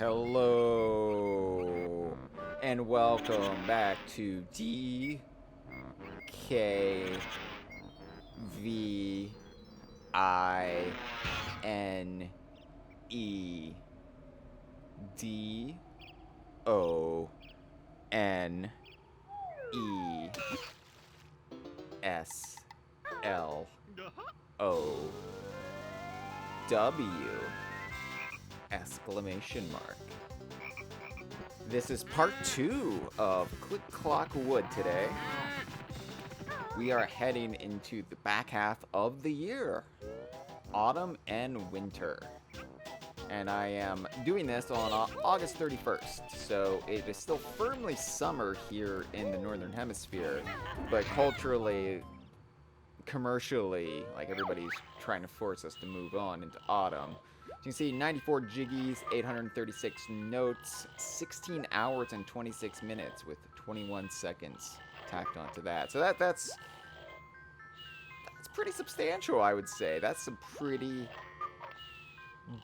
Hello, and welcome back to DKVINESLOW! Exclamation mark. This is part 2 of Click Clock Wood today. We are heading into the back half of the year. Autumn and winter. And I am doing this on August 31st. So it is still firmly summer here in the Northern Hemisphere. But culturally, commercially, like everybody's trying to force us to move on into autumn. You can see 94 jiggies, 836 notes, 16 hours and 26 minutes with 21 seconds tacked onto that. So that's pretty substantial, I would say. That's some pretty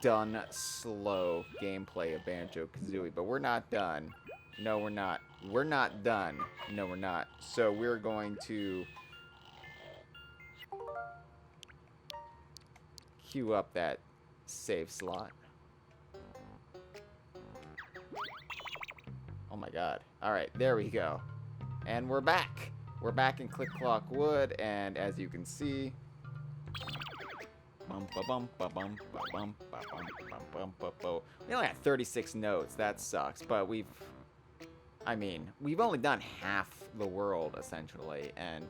done slow gameplay of Banjo-Kazooie, but we're not done. No, we're not. We're not done. No, we're not. So we're going to queue up that save slot. Oh my god. Alright, there we go. And we're back. We're back in Click Clock Wood, and as you can see, we only got 36 notes. That sucks, but we've only done half the world, essentially, and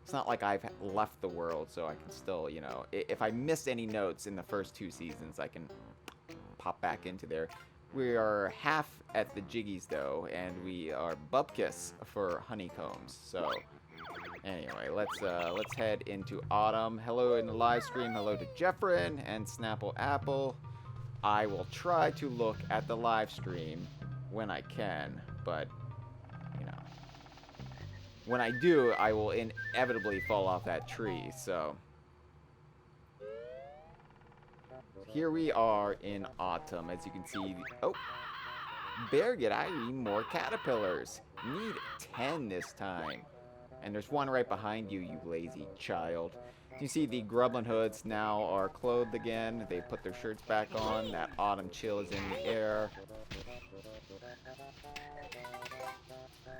it's not like I've left the world, so I can still, you know, if I miss any notes in the first 2 seasons, I can pop back into there. We are half at the jiggies, though, and we are bupkis for honeycombs. So, anyway, let's head into autumn. Hello in the live stream. Hello to Jeffrin and Snapple Apple. I will try to look at the live stream when I can, but when I do, I will inevitably fall off that tree, so. Here we are in autumn, as you can see. Oh, bear, get out of here, more caterpillars. Need 10 this time. And there's one right behind you, you lazy child. You see the Grublin Hoods now are clothed again. They put their shirts back on. That autumn chill is in the air.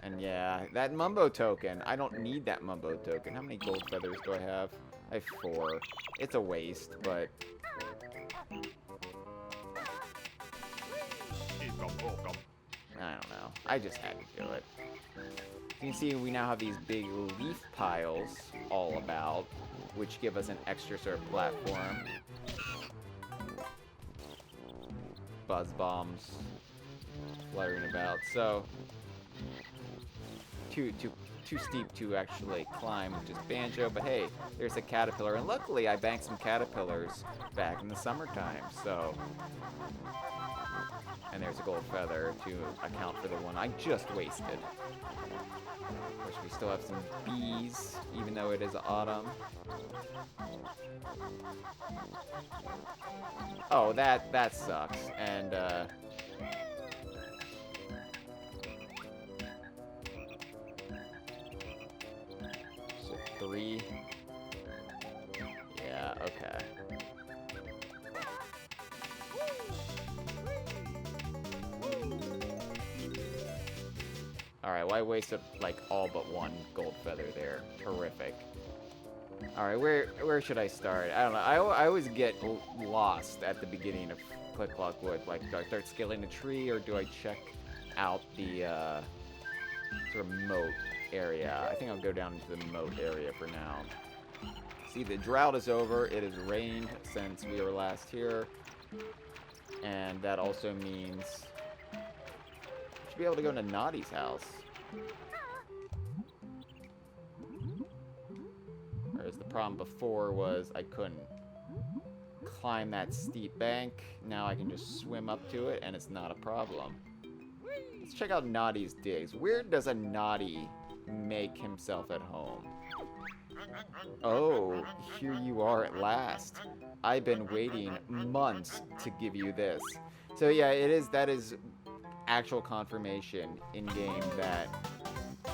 And yeah, that Mumbo token. I don't need that Mumbo token. How many gold feathers do I have? I have 4. It's a waste, but... I don't know. I just had to do it. You can see we now have these big leaf piles all about, which give us an extra sort of platform. Buzz bombs fluttering about. So... Too steep to actually climb, which is Banjo, but hey, there's a caterpillar, and luckily I banked some caterpillars back in the summertime, so... And there's a gold feather to account for the one I just wasted. Of course, we still have some bees, even though it is autumn. Oh, that sucks, and, so 3. Yeah, okay. Alright, well I wasted like all but 1 gold feather there. Terrific. Alright, where should I start? I don't know. I always get lost at the beginning of Click Clock Wood. Like, do I start scaling a tree, or do I check out the sort of moat area? I think I'll go down into the moat area for now. See, the drought is over. It has rained since we were last here. And that also means we should be able to go to Naughty's house. Whereas the problem before was I couldn't climb that steep bank. Now I can just swim up to it, and it's not a problem. Let's check out Naughty's digs. Where does a Naughty make himself at home? Oh, here you are at last. I've been waiting months to give you this. So yeah, that is actual confirmation in game that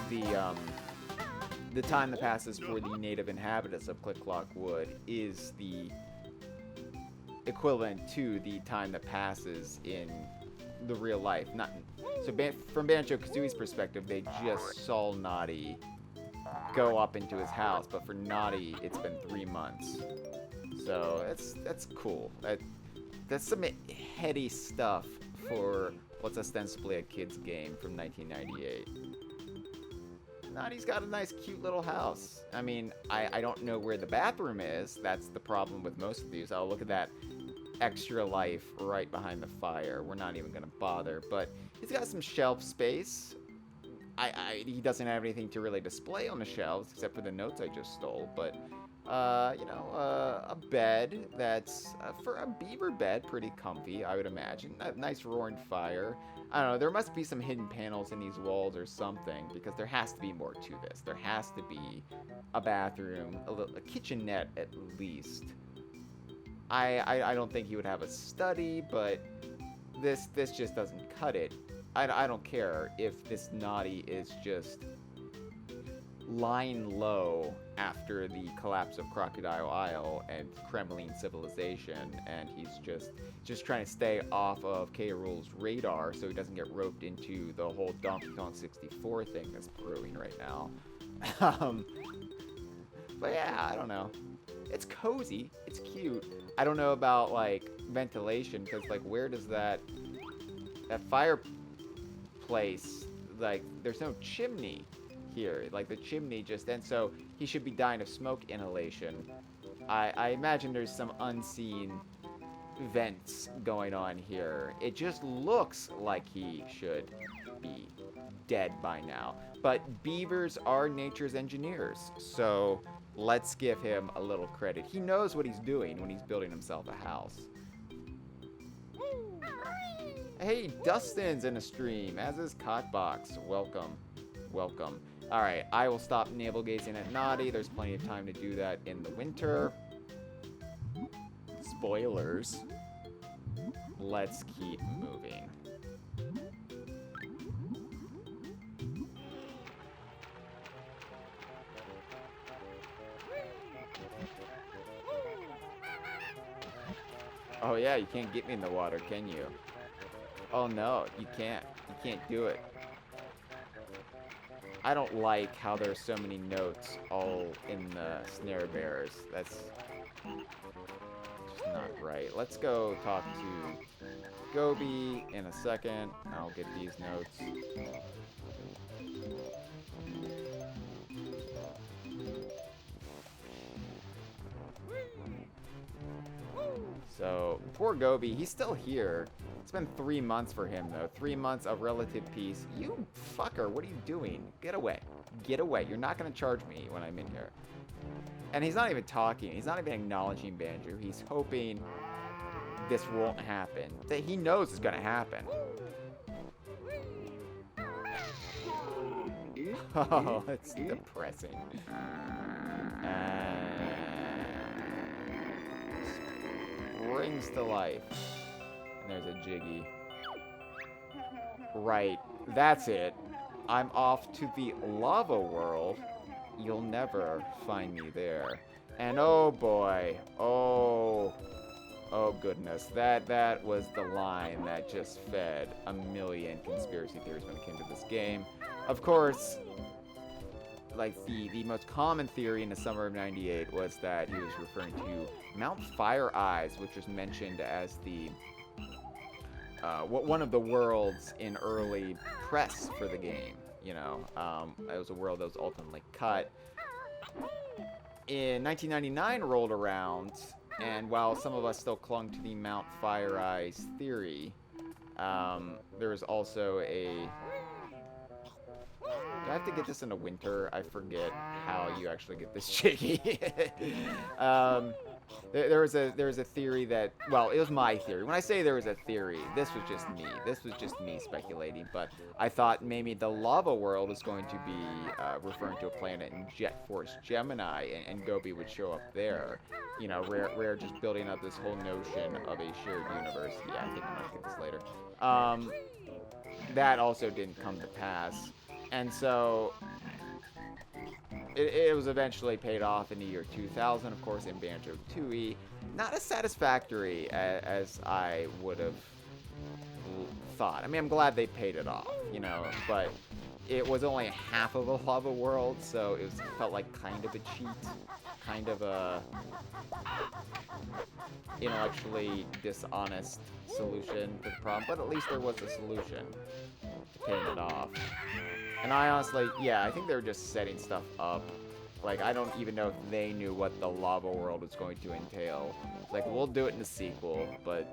the time that passes for the native inhabitants of Click Clock Wood is the equivalent to the time that passes in the real life. Not so from Banjo-Kazooie's perspective, they just saw Naughty go up into his house, but for Naughty, it's been 3 months. So that's cool. That's some heady stuff for what's ostensibly a kid's game from 1998. Naughty's got a nice, cute little house. I mean, I don't know where the bathroom is. That's the problem with most of these. Oh, look at that extra life right behind the fire. We're not even going to bother. But he's got some shelf space. He doesn't have anything to really display on the shelves except for the notes I just stole. But, a bed that's, for a beaver bed, pretty comfy, I would imagine. A nice roaring fire. I don't know, there must be some hidden panels in these walls or something, because there has to be more to this. There has to be a bathroom, a kitchenette at least. I don't think he would have a study, but this just doesn't cut it. I don't care if this Naughty is just lying low after the collapse of Crocodile Isle and Kremlin civilization, and he's just trying to stay off of K. Rool's radar so he doesn't get roped into the whole Donkey Kong 64 thing that's brewing right now. But yeah, I don't know. It's cozy. It's cute. I don't know about, like, ventilation, because, like, where does that fireplace, like, there's no chimney here. Like, the chimney just, and so he should be dying of smoke inhalation. I imagine there's some unseen vents going on here. It just looks like he should be dead by now. But beavers are nature's engineers, so let's give him a little credit. He knows what he's doing when he's building himself a house. Hey, Dustin's in a stream, as is Cotbox. Welcome. Welcome. Alright, I will stop navel-gazing at Naughty. There's plenty of time to do that in the winter. Spoilers. Let's keep moving. Oh yeah, you can't get me in the water, can you? Oh no, you can't. You can't do it. I don't like how there's so many notes all in the snare bears. That's just not right. Let's go talk to Gobi in a second. I'll get these notes. So, poor Gobi, he's still here. It's been 3 months for him, though. 3 months of relative peace. You fucker, what are you doing? Get away. Get away. You're not going to charge me when I'm in here. And he's not even talking. He's not even acknowledging Banjo. He's hoping this won't happen. That he knows it's going to happen. Oh, it's depressing. Springs to life. And there's a Jiggy. Right, that's it. I'm off to the lava world. You'll never find me there. And oh boy, oh goodness, that was the line that just fed a million conspiracy theories when it came to this game. Of course, like the most common theory in the summer of '98 was that he was referring to Mount Fire Eyes, which was mentioned as the one of the worlds in early press for the game. You know, it was a world that was ultimately cut. In 1999 rolled around, and while some of us still clung to the Mount Fire Eyes theory, there was also a... Do I have to get this in the winter? I forget how you actually get this Jiggy. There was a theory that, well, it was my theory. When I say there was a theory, this was just me. This was just me speculating. But I thought maybe the lava world is going to be referring to a planet in Jet Force Gemini, and Gobi would show up there. You know, Rare just building up this whole notion of a shared universe. Yeah, I think I'm gonna get this later. That also didn't come to pass, and so it was eventually paid off in the year 2000, of course, in Banjo-Tooie. Not as satisfactory as I would have thought. I mean, I'm glad they paid it off, you know, but it was only half of a lava world, so it felt like kind of a cheat, kind of a intellectually dishonest solution to the problem, but at least there was a solution to paying it off. And I honestly, yeah, I think they were just setting stuff up. Like, I don't even know if they knew what the lava world was going to entail. Like, we'll do it in the sequel, but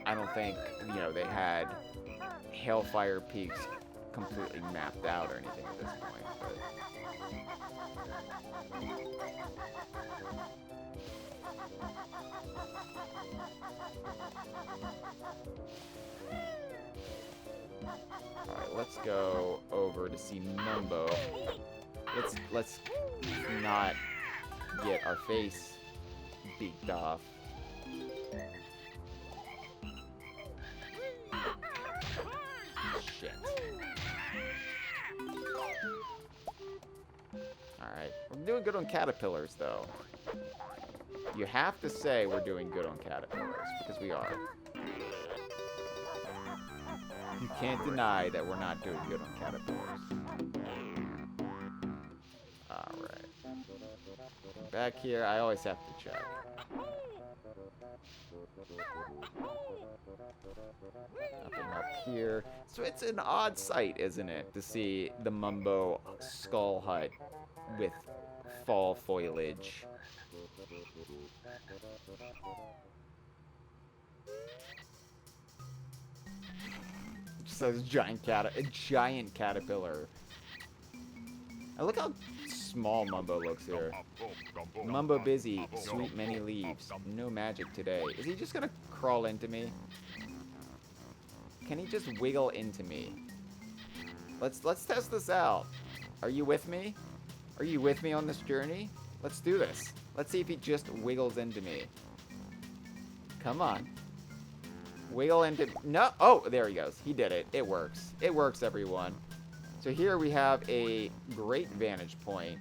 I don't think, you know, they had Hellfire Peaks completely mapped out or anything at this point. But alright, let's go over to see Mumbo. Let's not get our face beaked off. Shit. Alright. We're doing good on caterpillars, though. You have to say we're doing good on caterpillars, because we are. You can't deny that we're not doing good on caterpillars. Alright. Back here, I always have to check. Nothing up here. So it's an odd sight, isn't it, to see the Mumbo skull hut with fall foliage. Just a giant caterpillar. And look how small Mumbo looks here. Mumbo busy, sweet many leaves. No magic today. Is he just gonna crawl into me? Can he just wiggle into me? Let's test this out. Are you with me? Are you with me on this journey? Let's do this. Let's see if he just wiggles into me. Come on. Wiggle into... No! Oh, there he goes. He did it. It works. It works, everyone. So here we have a great vantage point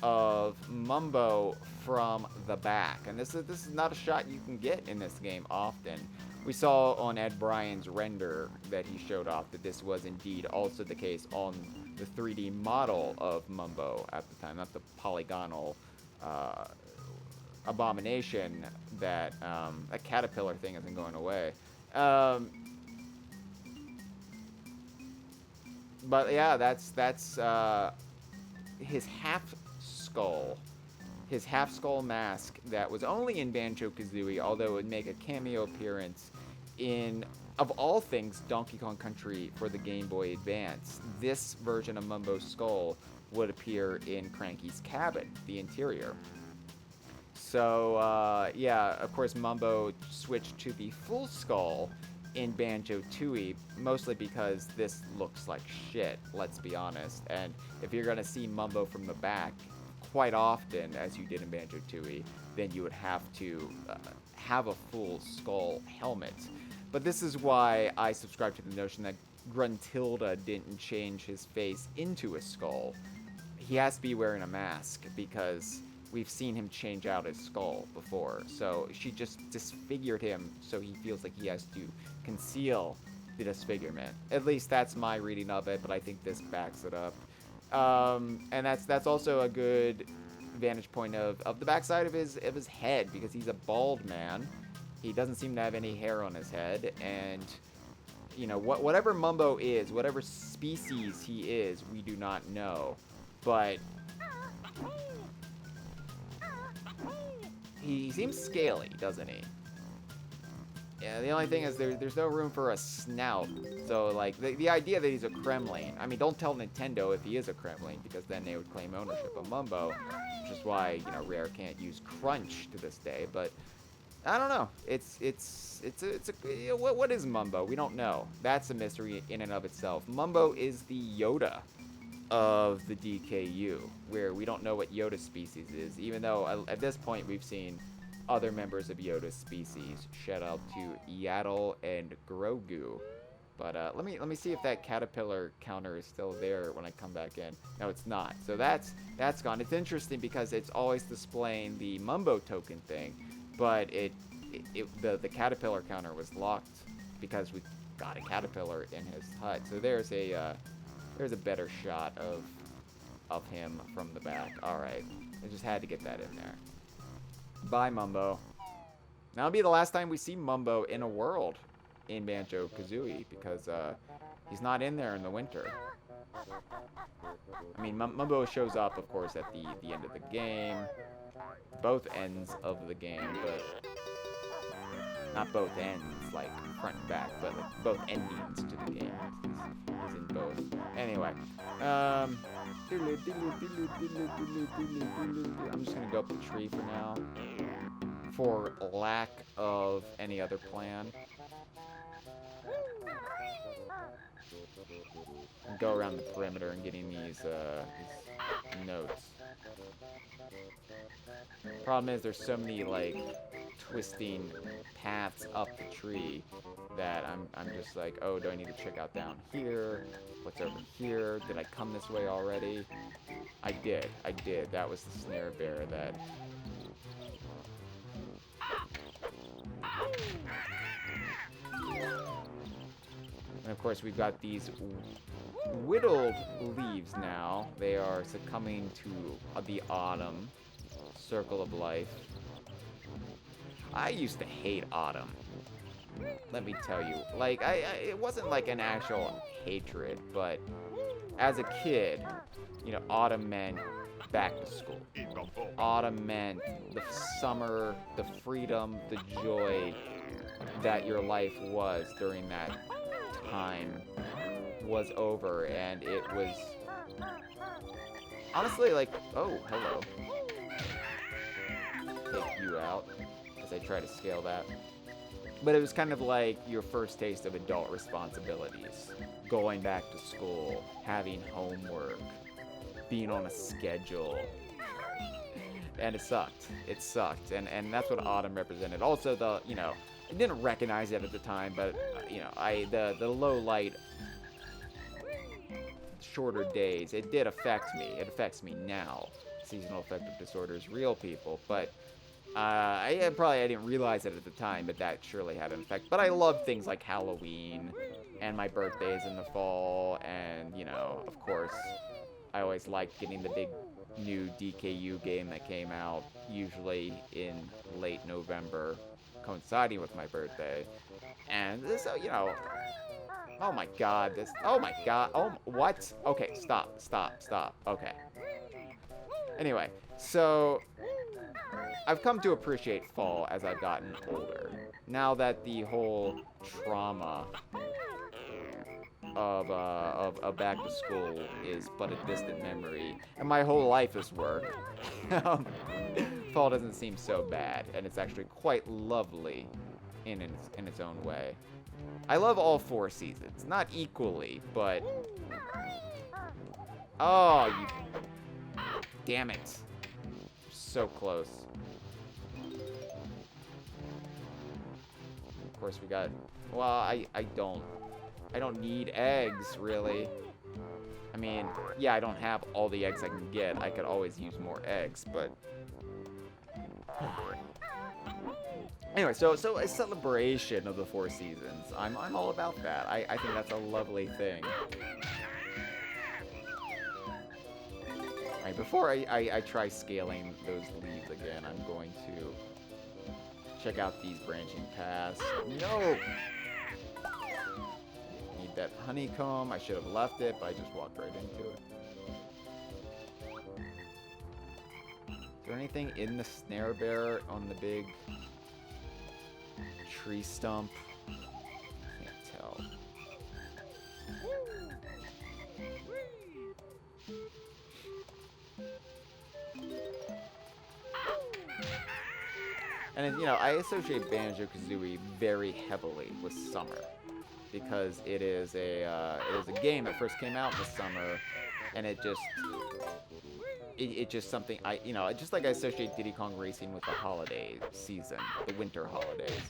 of Mumbo from the back. And this is not a shot you can get in this game often. We saw on Ed Bryan's render that he showed off that this was indeed also the case on the 3D model of Mumbo at the time, not the polygonal abomination that a caterpillar thing isn't going away. But yeah, that's his half skull mask that was only in Banjo-Kazooie, although it would make a cameo appearance in, of all things, Donkey Kong Country for the Game Boy Advance. This version of Mumbo's skull would appear in Cranky's cabin, the interior. So, yeah, of course, Mumbo switched to the full skull in Banjo-Tooie, mostly because this looks like shit, let's be honest. And if you're going to see Mumbo from the back quite often, as you did in Banjo-Tooie, then you would have to have a full skull helmet. But this is why I subscribe to the notion that Gruntilda didn't change his face into a skull. He has to be wearing a mask, because we've seen him change out his skull before. So she just disfigured him so he feels like he has to conceal the disfigurement. At least that's my reading of it, but I think this backs it up. And that's also a good vantage point of the backside of his head, because he's a bald man. He doesn't seem to have any hair on his head, and you know, whatever Mumbo is, whatever species he is, we do not know. But he seems scaly, doesn't he? Yeah, the only thing is there's no room for a snout. So, like, the idea that he's a Kremling, I mean, don't tell Nintendo if he is a Kremling, because then they would claim ownership of Mumbo, which is why, you know, Rare can't use Crunch to this day, but I don't know. What is Mumbo? We don't know. That's a mystery in and of itself. Mumbo is the Yoda of the DKU, where we don't know what Yoda species is, even though at this point we've seen other members of Yoda's species. Shout out to Yaddle and Grogu. But let me see if that caterpillar counter is still there when I come back in. No, it's not. So that's gone. It's interesting because it's always displaying the Mumbo token thing, but the caterpillar counter was locked because we got a caterpillar in his hut. So there's a better shot of him from the back. All right, I just had to get that in there. Bye, Mumbo. That'll be the last time we see Mumbo in a world in Banjo-Kazooie, because he's not in there in the winter. I mean, Mumbo shows up, of course, at the end of the game. Both ends of the game, but not both ends, like front and back, but like both endings to the game. He's in both. Anyway, I'm just gonna go up the tree for now, for lack of any other plan. And go around the perimeter and getting these notes. Problem is, there's so many like twisting paths up the tree that I'm just like, oh, do I need to check out down here? What's over here? Did I come this way already? I did. That was the snare bear that... And of course, we've got these whittled leaves now. They are succumbing to the autumn circle of life. I used to hate autumn. Let me tell you. Like, it wasn't like an actual hatred, but as a kid, you know, autumn meant back to school. Autumn meant the summer, the freedom, the joy that your life was during that time was over, and it was honestly like, oh, hello. Take you out as I try to scale that. But it was kind of like your first taste of adult responsibilities. Going back to school, having homework, being on a schedule. And it sucked. It sucked. And that's what autumn represented. Also, I didn't recognize it at the time, but, the low light, shorter days, it did affect me. It affects me now. Seasonal affective disorder is real, people. But I didn't realize it at the time, but that surely had an effect. But I love things like Halloween, and my birthday's in the fall, and, of course, I always liked getting the big new DKU game that came out, usually in late November, coinciding with my birthday. And so, oh my god, what? Okay, stop, okay. Anyway, so I've come to appreciate fall as I've gotten older. Now that the whole trauma of back to school is but a distant memory, and my whole life is work, fall doesn't seem so bad, and it's actually quite lovely in its own way. I love all 4 seasons, not equally, but oh, you damn it, so close. Of course, we got, well, I don't need eggs, really. I mean, yeah, I don't have all the eggs I can get. I could always use more eggs, but... Anyway, so a celebration of the 4 seasons. I'm all about that. I think that's a lovely thing. Alright, before I try scaling those leaves again, I'm going to check out these branching paths. No! Need that honeycomb. I should have left it, but I just walked right into it. Is there anything in the snare bearer on the big... Tree stump. Can't tell. And you know, I associate Banjo-Kazooie very heavily with summer because it is a game that first came out this summer, and it just something just like I associate Diddy Kong Racing with the holiday season, the winter holidays.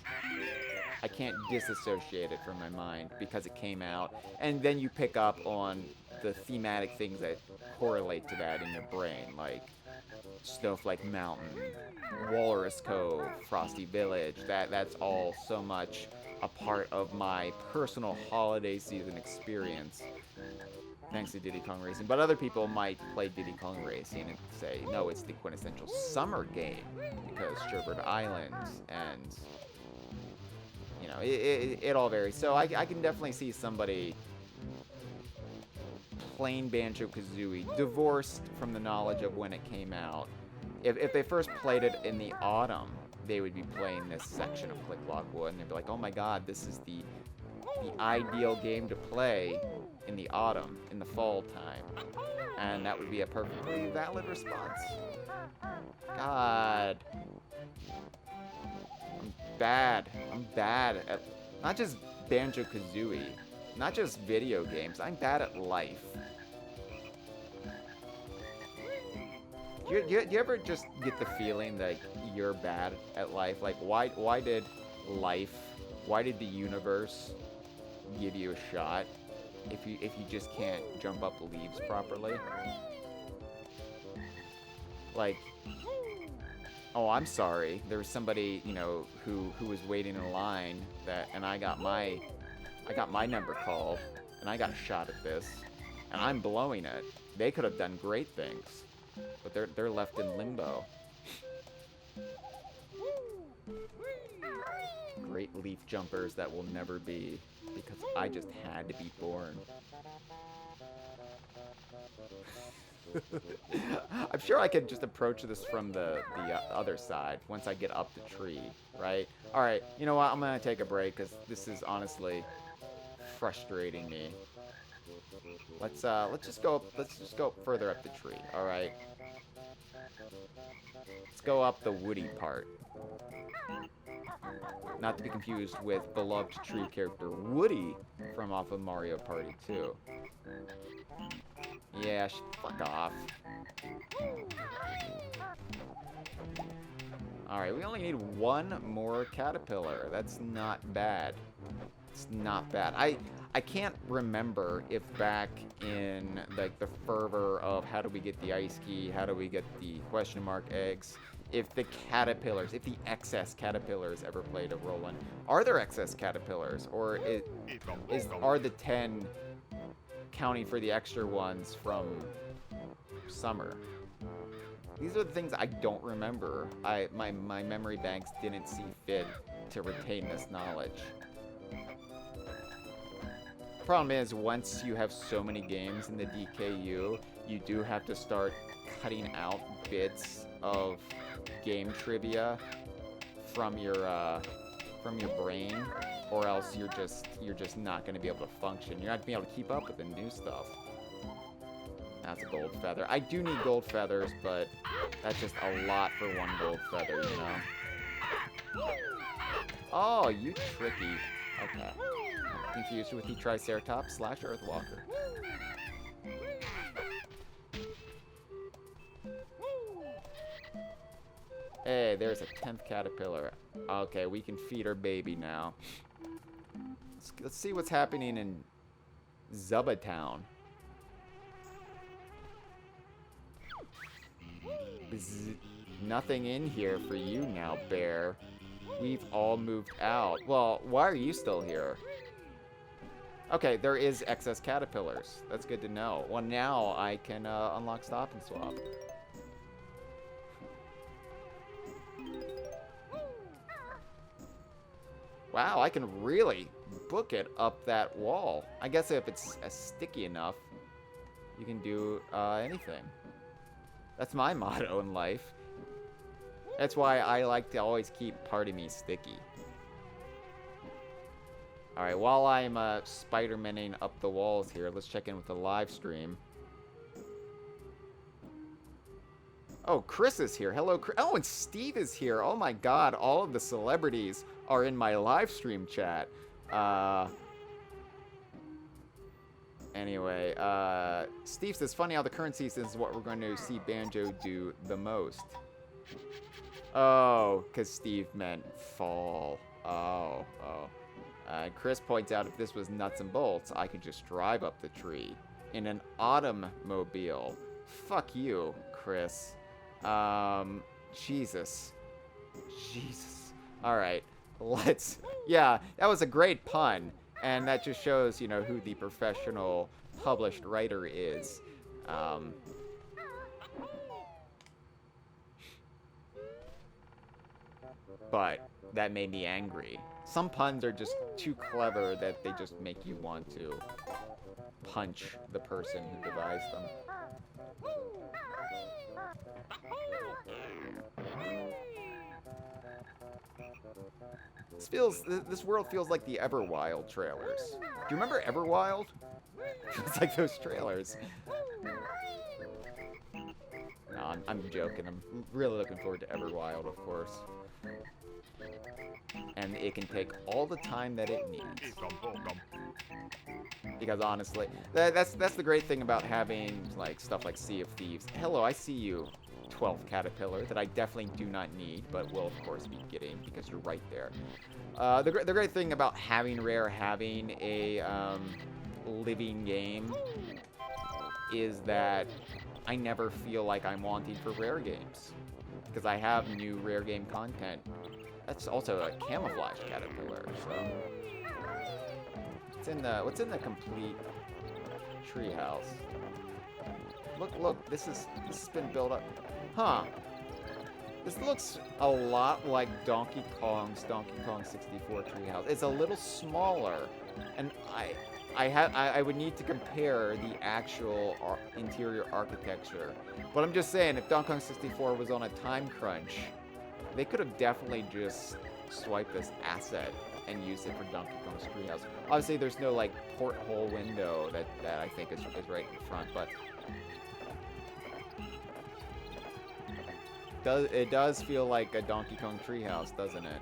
I can't disassociate it from my mind because it came out, and then you pick up on the thematic things that correlate to that in your brain, like Snowflake Mountain, Walrus Cove, Frosty Village. That's all so much a part of my personal holiday season experience, thanks to Diddy Kong Racing. But other people might play Diddy Kong Racing and say, no, it's the quintessential summer game because Sherbert Island, and you know, it all varies. So I can definitely see somebody playing Banjo-Kazooie, divorced from the knowledge of when it came out. If they first played it in the autumn, they would be playing this section of Click Clock Wood, and they'd be like, oh my god, this is the ideal game to play in the autumn, in the fall time. And that would be a perfectly valid response. God. I'm bad at not just Banjo-Kazooie, not just video games, I'm bad at life. Do you ever just get the feeling that you're bad at life? Like, why did the universe give you a shot if you just can't jump up leaves properly? Like, oh, I'm sorry. There was somebody, you know, who was waiting in line and I got my number called, and I got a shot at this, and I'm blowing it. They could have done great things, but they're left in limbo. Great leaf jumpers that will never be, because I just had to be born. I'm sure I could just approach this from the other side once I get up the tree, right? All right, you know what? I'm gonna take a break because this is honestly frustrating me. Let's just go further up the tree. All right. Let's go up the woody part. Not to be confused with beloved tree character Woody from off of Mario Party 2. Yeah, fuck off. Alright, we only need one more caterpillar. That's not bad. It's not bad. I can't remember if back in like the fervor of how do we get the ice key, how do we get the question mark eggs, if the caterpillars, if the excess caterpillars ever played a role in. Are there excess caterpillars, or are the 10 counting for the extra ones from summer? These are the things I don't remember. My memory banks didn't see fit to retain this knowledge. Problem is, once you have so many games in the DKU, you do have to start cutting out bits of game trivia from your brain, or else you're just not going to be able to function. You're not going to be able to keep up with the new stuff. That's a gold feather. I do need gold feathers, but that's just a lot for one gold feather, you know? Oh, you tricky. Okay. Confused with the Triceratops / Earthwalker. Hey, there's a 10th caterpillar. Okay, we can feed our baby now. Let's see what's happening in Zubba Town. Nothing in here for you now, bear. We've all moved out. Well, why are you still here? Okay, there is excess caterpillars. That's good to know. Well, now I can unlock Stop and Swap. Wow, I can really book it up that wall. I guess if it's sticky enough, you can do anything. That's my motto in life. That's why I like to always keep part of me sticky. Alright, while I'm Spider-Maning up the walls here, let's check in with the live stream. Oh, Chris is here. Hello, Chris. Oh, and Steve is here. Oh my god, all of the celebrities are in my live stream chat. Anyway, Steve says, funny how the current season is what we're going to see Banjo do the most. Oh, because Steve meant fall. Oh. Chris points out if this was nuts and bolts, I could just drive up the tree in an automobile. Fuck you, Chris. Jesus. Alright, yeah, that was a great pun. And that just shows, you know, who the professional published writer is. But that made me angry. Some puns are just too clever that they just make you want to punch the person who devised them. This world feels like the Everwild trailers. Do you remember Everwild? It's like those trailers. No, I'm joking. I'm really looking forward to Everwild, of course. And it can take all the time that it needs. Because honestly, that's the great thing about having like stuff like Sea of Thieves. Hello, I see you, 12th Caterpillar, that I definitely do not need, but will of course be getting because you're right there. The great thing about having Rare having a living game is that I never feel like I'm wanting for Rare games because I have new Rare game content. That's also a camouflage caterpillar. So what's in the complete treehouse? Look, this has been built up. Huh. This looks a lot like Donkey Kong 64 treehouse. It's a little smaller, and I would need to compare the actual interior architecture. But I'm just saying, if Donkey Kong 64 was on a time crunch, they could have definitely just swiped this asset and used it for Donkey Kong's treehouse. Obviously, there's no like porthole window that I think is right in front, but it does feel like a Donkey Kong treehouse, doesn't it?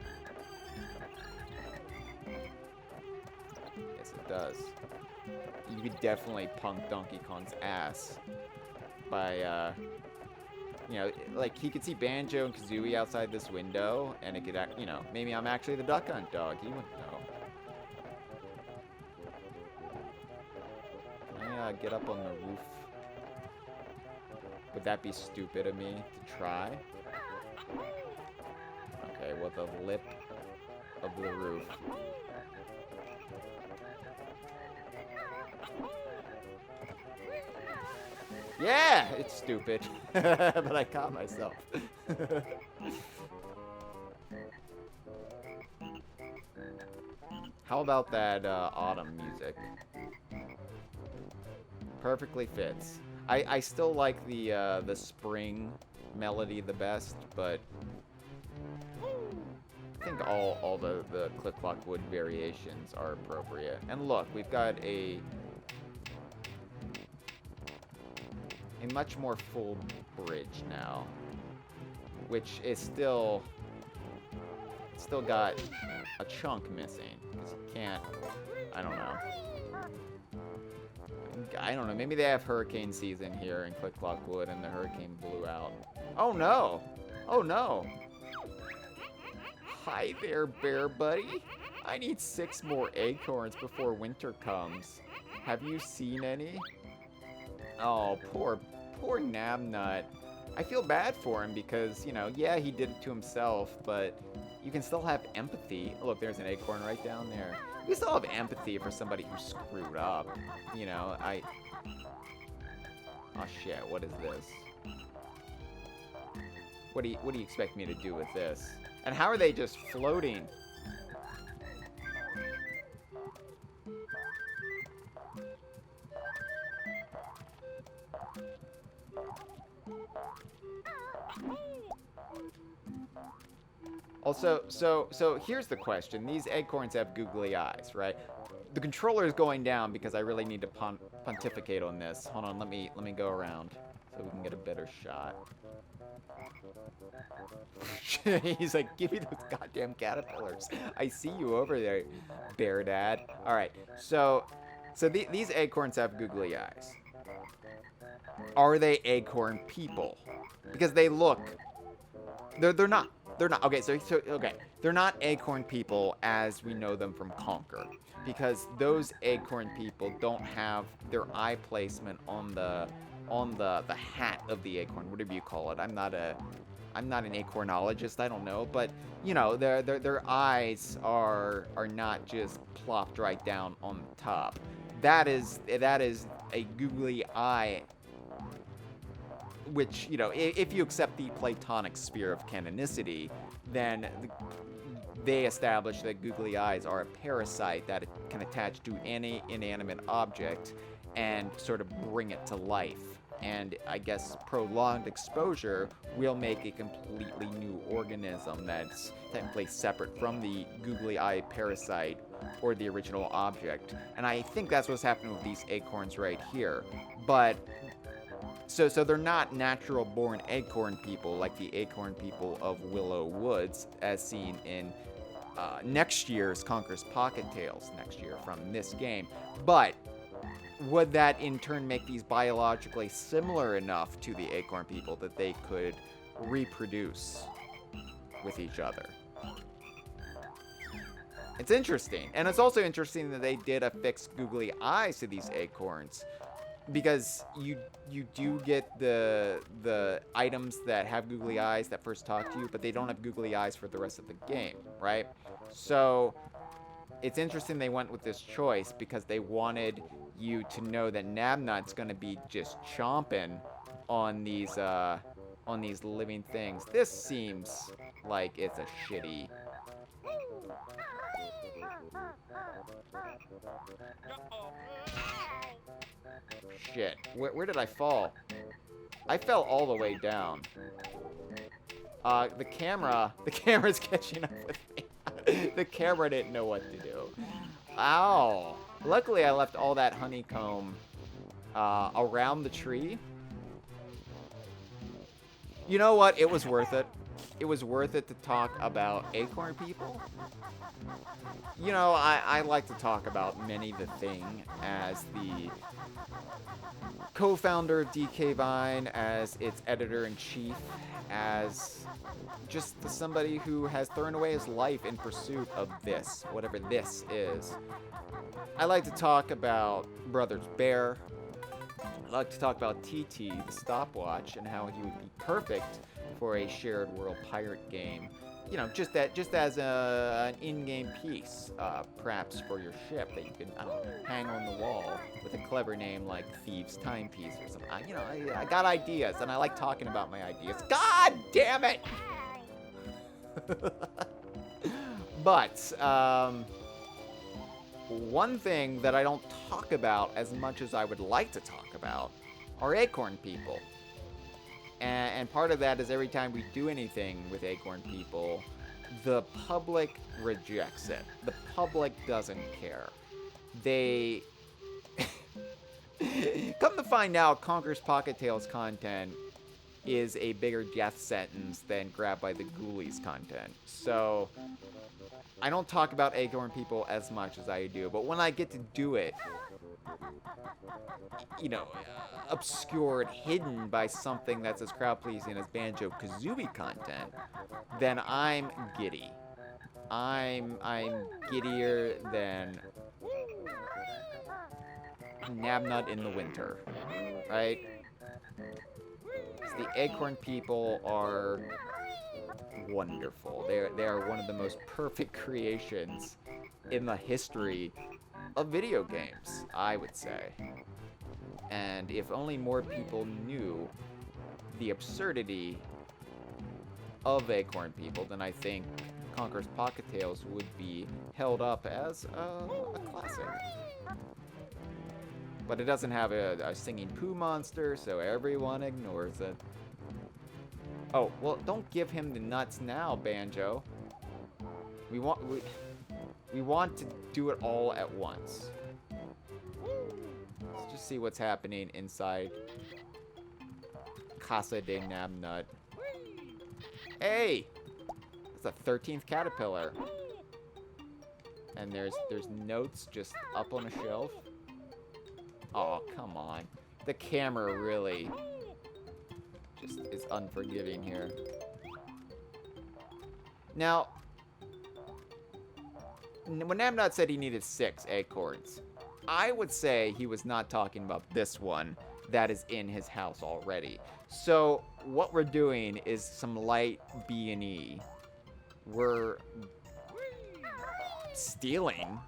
Yes, it does. You could definitely punk Donkey Kong's ass by, you know, like he could see Banjo and Kazooie outside this window, and it could, you know, maybe I'm actually the Duck Hunt dog. He wouldn't know. Can I get up on the roof? Would that be stupid of me to try? Okay, well, the lip of the roof. Yeah, it's stupid, but I caught myself. How about that autumn music? Perfectly fits. I still like the spring melody the best, but I think all the Click Clock Wood variations are appropriate. And look, we've got a much more full bridge now, which is still got a chunk missing. Can't, I don't know, maybe they have hurricane season here in Click Clock Wood and the hurricane blew out. Oh no! Oh no! Hi there, bear buddy. I need 6 more acorns before winter comes. Have you seen any? Oh, poor Nabnut. I feel bad for him because, you know, yeah, he did it to himself, but you can still have empathy. Look, there's an acorn right down there. You still have empathy for somebody who screwed up. You know, oh shit, what is this? What do you expect me to do with this? And how are they just floating? Also, so here's the question. These acorns have googly eyes, right? The controller is going down because I really need to pontificate on this. Hold on, let me go around so we can get a better shot. He's like, give me those goddamn caterpillars. I see you over there, Bear Dad. All right, so these acorns have googly eyes. Are they acorn people? Because they look. They're not. They're not. Okay, so okay. They're not acorn people as we know them from Conker, because those acorn people don't have their eye placement on the hat of the acorn, whatever you call it. I'm not an acornologist. I don't know, but you know, their eyes are not just plopped right down on the top. That is a googly eye, which, you know, if you accept the Platonic sphere of canonicity, then they establish that googly eyes are a parasite that can attach to any inanimate object and sort of bring it to life. And I guess prolonged exposure will make a completely new organism that's technically separate from the googly eye parasite or the original object. And I think that's what's happening with these acorns right here. But so they're not natural born acorn people like the acorn people of Willow Woods, as seen in next year's Conker's Pocket Tales next year from this game. But would that in turn make these biologically similar enough to the acorn people that they could reproduce with each other? It's interesting. And it's also interesting that they did affix googly eyes to these acorns, because you do get the items that have googly eyes that first talk to you, but they don't have googly eyes for the rest of the game, right? So it's interesting they went with this choice because they wanted you to know that Nabnut's gonna be just chomping on these living things. This seems like it's a shitty. Shit. Where did I fall? I fell all the way down. The camera's catching up with me. The camera didn't know what to do. Ow. Luckily, I left all that honeycomb around the tree. You know what? It was worth it. It was worth it to talk about acorn people. You know, I like to talk about Many the Thing as the co-founder of DK Vine, as its editor-in-chief, as just somebody who has thrown away his life in pursuit of this, whatever this is. I like to talk about Brothers Bear. I like to talk about TT, the stopwatch, and how he would be perfect for a shared world pirate game. You know, just as an in-game piece, perhaps for your ship that you can, I don't know, hang on the wall with a clever name like Thieves' Timepiece or something. I got ideas, and I like talking about my ideas. God damn it! But one thing that I don't talk about as much as I would like to talk about are acorn people. And part of that is every time we do anything with acorn people, the public rejects it. The public doesn't care. They... Come to find out, Conker's Pocket Tales content is a bigger death sentence than Grab by the Ghoulies content. So I don't talk about acorn people as much as I do, but when I get to do it, you know, obscured, hidden by something that's as crowd-pleasing as Banjo-Kazooie content, then I'm giddy. I'm giddier than Nabnut in the winter, right? The acorn people are wonderful. They are one of the most perfect creations in the history of video games, I would say. And if only more people knew the absurdity of acorn people, then I think Conker's Pocket Tales would be held up as a classic. But it doesn't have a singing poo monster, so everyone ignores it. Oh, well, don't give him the nuts now, Banjo. We want to do it all at once. Let's just see what's happening inside Casa de Nabnut. Hey! It's a 13th caterpillar. And there's notes just up on a shelf. Oh, come on. The camera really just is unforgiving here. Now, when Nabnut said he needed 6 acorns, I would say he was not talking about this one that is in his house already. So what we're doing is some light B&E. We're stealing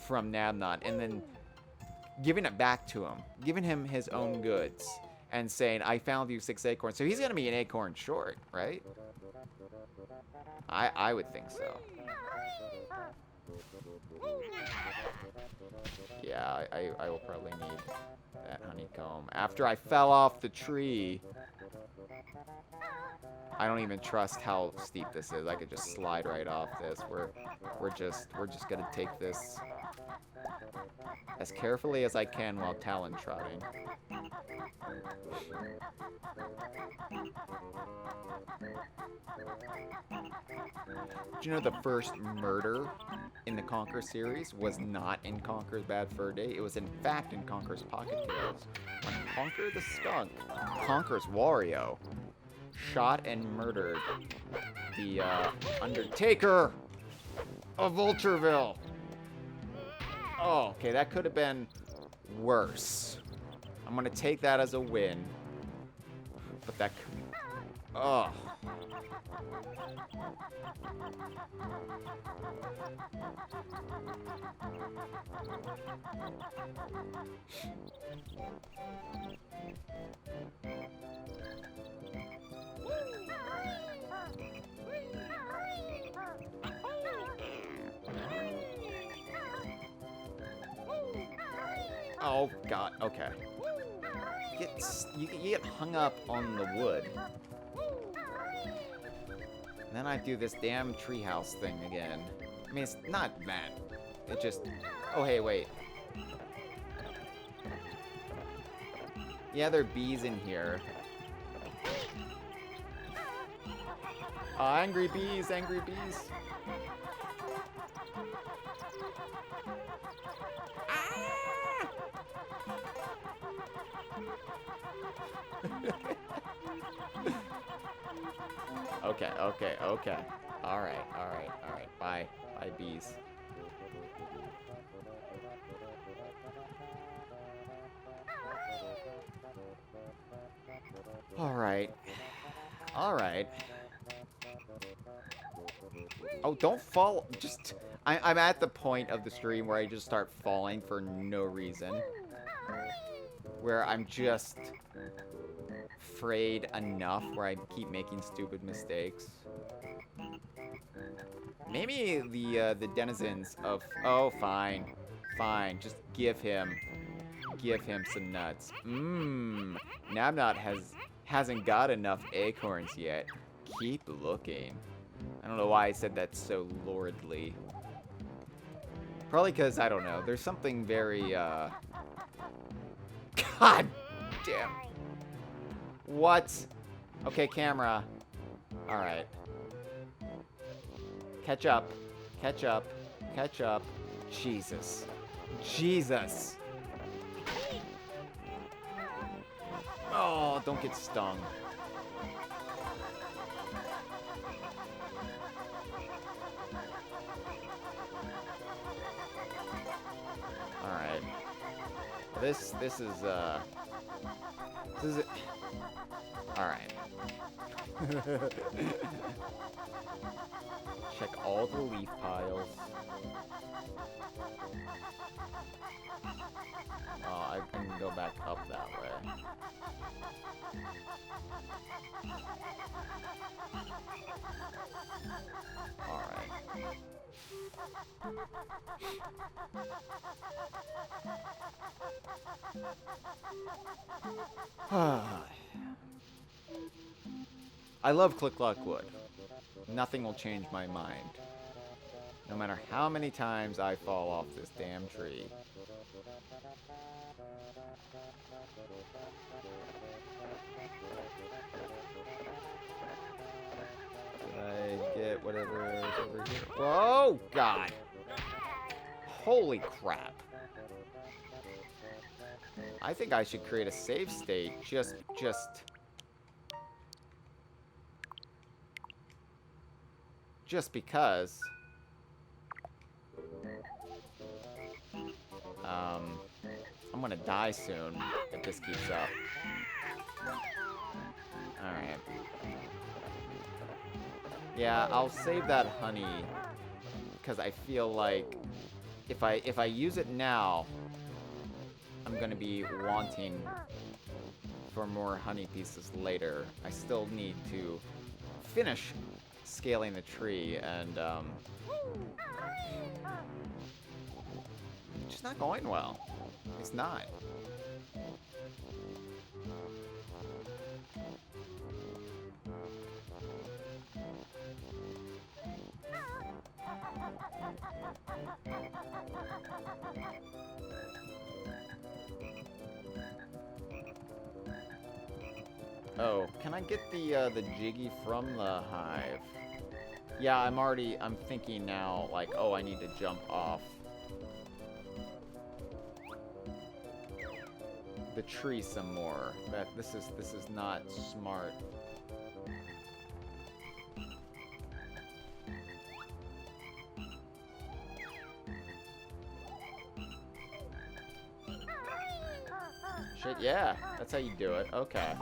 from Nabnut and then giving it back to him, giving him his own goods, and saying, I found you 6 acorns. So he's going to be an acorn short, right? I would think so. Yeah, I will probably need that honeycomb. After I fell off the tree, I don't even trust how steep this is. I could just slide right off this. We're just gonna take this as carefully as I can while talon trotting. Do you know the first murder in the Conquer series was not in Conquer's Bad Fur Day? It was in fact in Conquer's Pocket Tales. When Conquer the Skunk, Conquer's Wario, shot and murdered the Undertaker of Vultureville. Oh, okay, that could have been worse. I'm gonna take that as a win. But that could... Oh. Oh, God. Okay. You get hung up on the wood. And then I do this damn treehouse thing again. I mean, it's not bad. It just... Oh, hey, wait. Yeah, there are bees in here. Angry bees, angry bees. Okay. All right. Bye, bees. All right. Oh, don't fall. Just, I'm at the point of the stream where I just start falling for no reason. Where I'm just afraid enough where I keep making stupid mistakes. Maybe the denizens of... Oh, fine. Just give him some nuts. Nabnut hasn't got enough acorns yet. Keep looking. I don't know why I said that so lordly. Probably because, I don't know, there's something very, God damn. What? Okay, camera. Alright. Catch up. Jesus. Oh, don't get stung. Alright. This is it. Alright. Check all the leaf piles. Oh, I can go back up that way. Alright. I love Click Clock Wood. Nothing will change my mind. No matter how many times I fall off this damn tree. Did I get whatever is over here? Whoa, God. Holy crap. I think I should create a save state just because. I'm gonna die soon if this keeps up. Alright. Yeah, I'll save that honey because I feel like if I use it now, I'm gonna be wanting for more honey pieces later. I still need to finish scaling the tree, and it's just not going well. It's not. Oh, can I get the Jiggy from the hive? Yeah, I'm thinking now, like, oh, I need to jump off the tree some more. This is not smart. Shit, yeah, that's how you do it. Okay.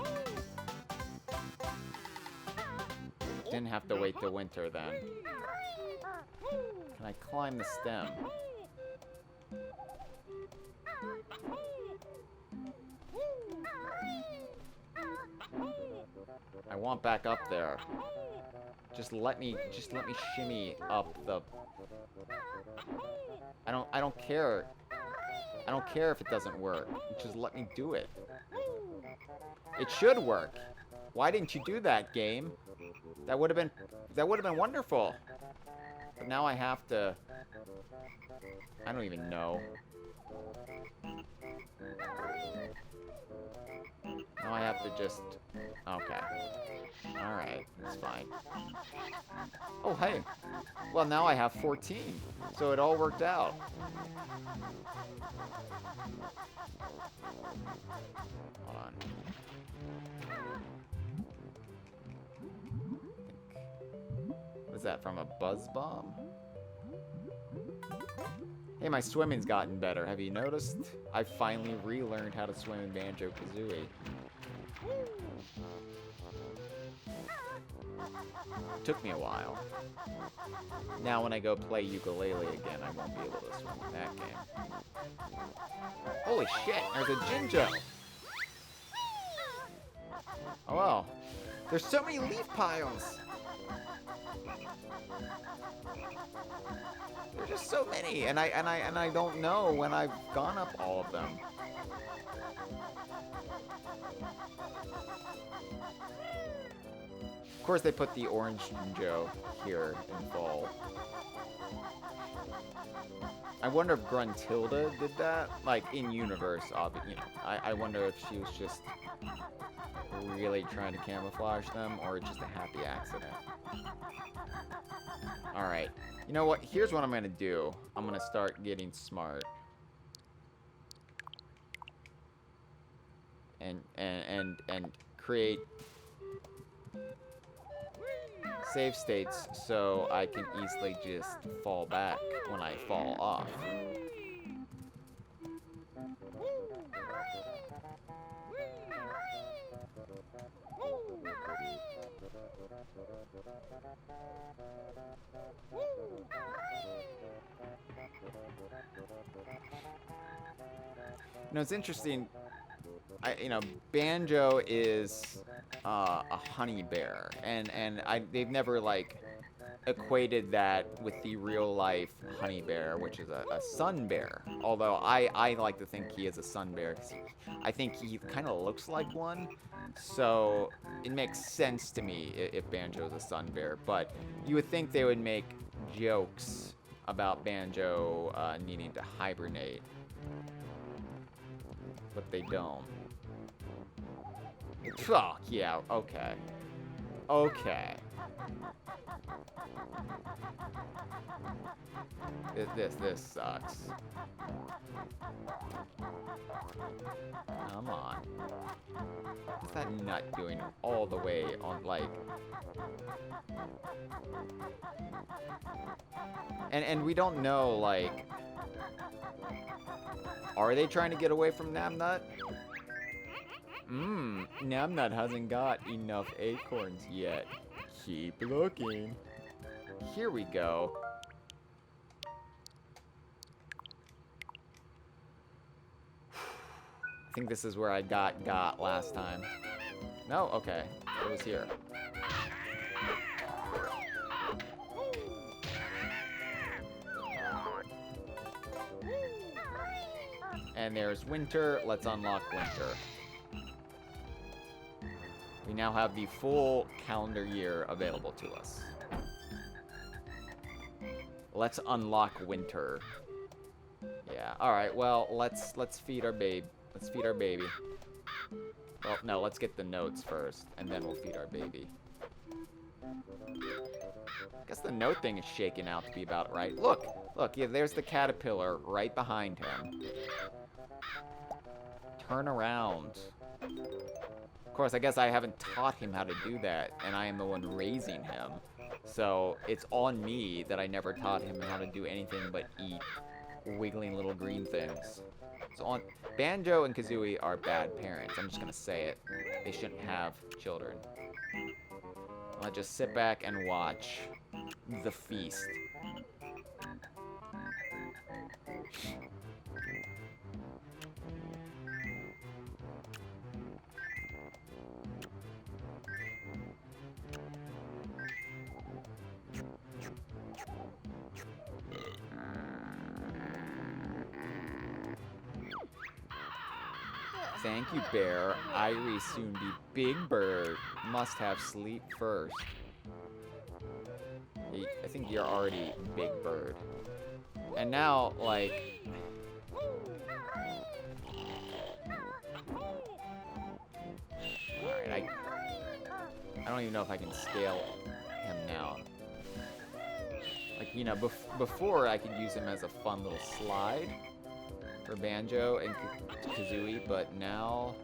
Didn't have to wait till winter then. Can I climb the stem? I want back up there. Just let me shimmy up the. I don't care. I don't care if it doesn't work. Just let me do it. It should work. Why didn't you do that, game? That would have been wonderful. But now I have to. I don't even know. Now I have to just. Okay. Alright, that's fine. Oh, hey. Well, now I have 14. So it all worked out. Hold on. What's that, from a buzz bomb? Hey, my swimming's gotten better. Have you noticed? I finally relearned how to swim in Banjo-Kazooie. Took me a while. Now when I go play ukulele again, I won't be able to swim in that game. Holy shit, there's a Jinjo! Oh well. There's so many leaf piles! There's just so many, and I don't know when I've gone up all of them. Of course, they put the orange Jinjo here in fall. I wonder if Gruntilda did that, like in universe. You know, I wonder if she was just really trying to camouflage them, or just a happy accident. All right. You know what? Here's what I'm gonna do. I'm gonna start getting smart. And create save states so I can easily just fall back when I fall off. You know, it's interesting. Banjo is a honey bear, and they've never like equated that with the real life honey bear, which is a sun bear. Although I like to think he is a sun bear because I think he kind of looks like one. So it makes sense to me if Banjo is a sun bear. But you would think they would make jokes about Banjo needing to hibernate. But they don't. Oh, yeah, okay. Okay. This sucks. Come on. What's that nut doing all the way on, like... And we don't know, like... Are they trying to get away from Namnut? Namnut hasn't got enough acorns yet. Keep looking. Here we go. I think this is where I got last time. No? Okay. It was here. And there's winter. Let's unlock winter. We now have the full calendar year available to us. Let's unlock winter. Yeah. All right. Well, let's feed our babe. Let's feed our baby. Well, no. Let's get the notes first, and then we'll feed our baby. I guess the note thing is shaking out to be about right. Look. Yeah. There's the caterpillar right behind him. Turn around. Of course, I guess I haven't taught him how to do that, and I am the one raising him. So it's on me that I never taught him how to do anything but eat wiggling little green things. So on Banjo and Kazooie are bad parents. I'm just gonna say it. They shouldn't have children. I'll just sit back and watch the feast. Thank you, Bear. Irie soon be Big Bird. Must have sleep first. I think you're already Big Bird. And now, like... Alright, I don't even know if I can scale him now. Like, you know, before I could use him as a fun little slide for Banjo and Kazooie, but now...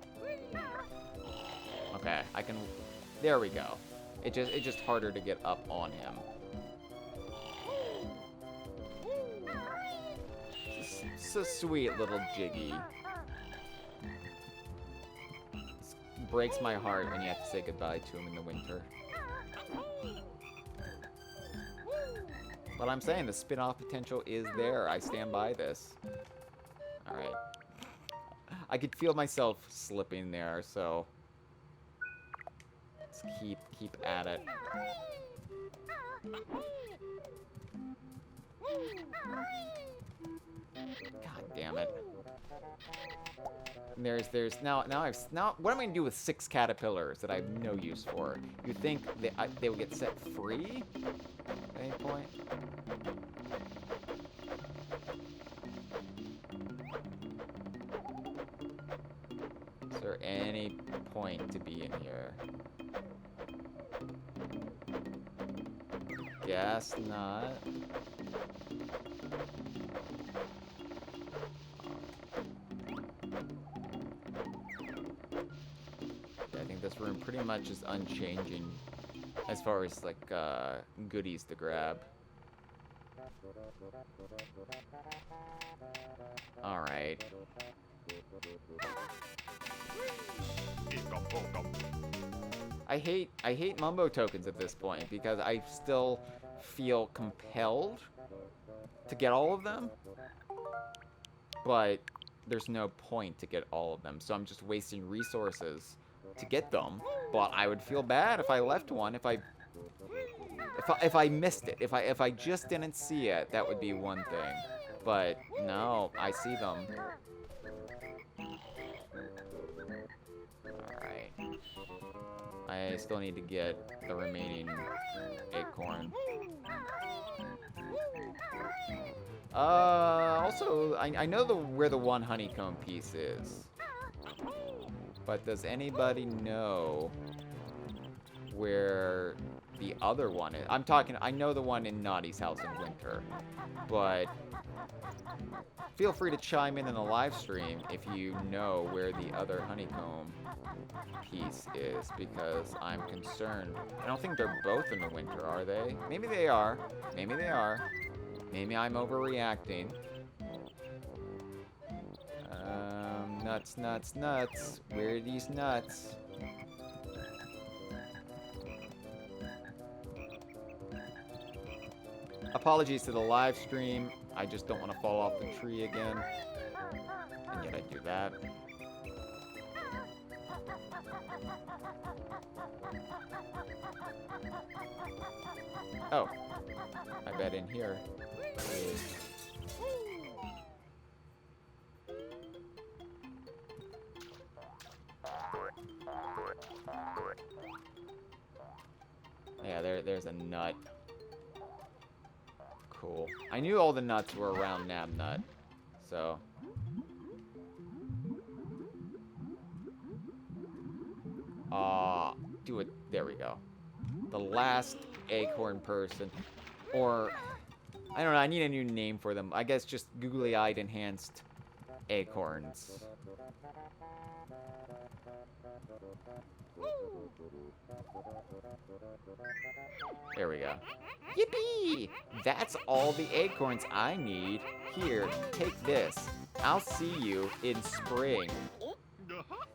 Okay, I can... There we go. It's just harder to get up on him. It's a sweet little Jiggy. It breaks my heart when you have to say goodbye to him in the winter. But I'm saying the spin-off potential is there. I stand by this. Alright. I could feel myself slipping there, so... Let's keep at it. God damn it. There's now what am I gonna do with 6 caterpillars that I have no use for? You think they will get set free at any point? Is there any point to be in here? Guess not. I think this room pretty much is unchanging as far as like goodies to grab. All right. I hate Mumbo tokens at this point because I still feel compelled to get all of them, but there's no point to get all of them, so I'm just wasting resources to get them. But I would feel bad if I left one, if I missed it, if I just didn't see it, that would be one thing. But no, I see them. Alright. I still need to get the remaining acorn. Also, I know where the one honeycomb piece is. But does anybody know where the other one is? I know the one in Naughty's house in winter. But feel free to chime in the live stream if you know where the other honeycomb piece is, because I'm concerned. I don't think they're both in the winter, are they? Maybe they are. Maybe they are. Maybe I'm overreacting. Nuts, nuts, nuts. Where are these nuts? Apologies to the live stream. I just don't want to fall off the tree again. And yet I do that. Oh. I bet in here is... Yeah, there's a nut. Cool. I knew all the nuts were around Nabnut, so... do it. There we go. The last acorn person. Or... I don't know, I need a new name for them. I guess just googly-eyed enhanced acorns. There we go. Yippee! That's all the acorns I need. Here, take this. I'll see you in spring.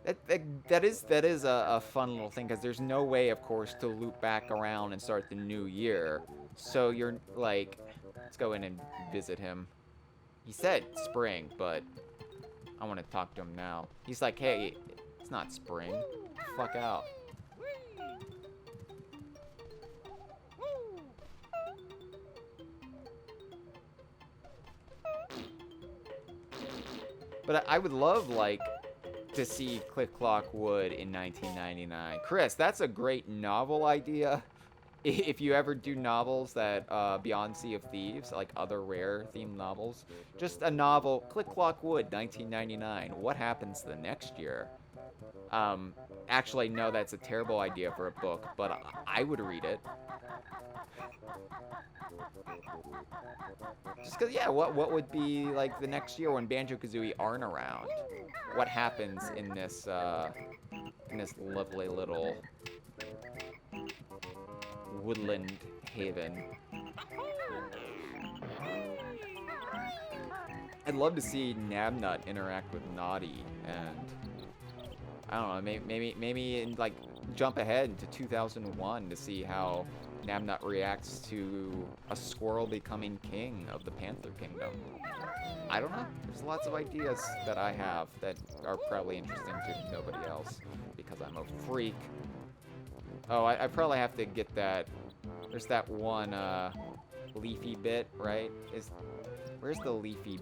That is a fun little thing, because there's no way, of course, to loop back around and start the new year. So you're like, let's go in and visit him. He said spring, but I want to talk to him now. He's like, hey, it's not spring. Fuck out. But I would love, like, to see Click Clock Wood in 1999. Chris, that's a great novel idea. If you ever do novels that beyond Sea of Thieves, like other rare themed novels, just a novel, Click Clock Wood, 1999. What happens the next year? Actually, no, that's a terrible idea for a book, but I would read it. Just because, yeah, what would be, like, the next year when Banjo-Kazooie aren't around? What happens in this lovely little woodland haven? I'd love to see Nabnut interact with Naughty, and I don't know, maybe like jump ahead into 2001 to see how Nabnut reacts to a squirrel becoming king of the Panther Kingdom. I don't know. There's lots of ideas that I have that are probably interesting to nobody else because I'm a freak. Oh, I probably have to get that. There's that one leafy bit, right? Where's the leafy?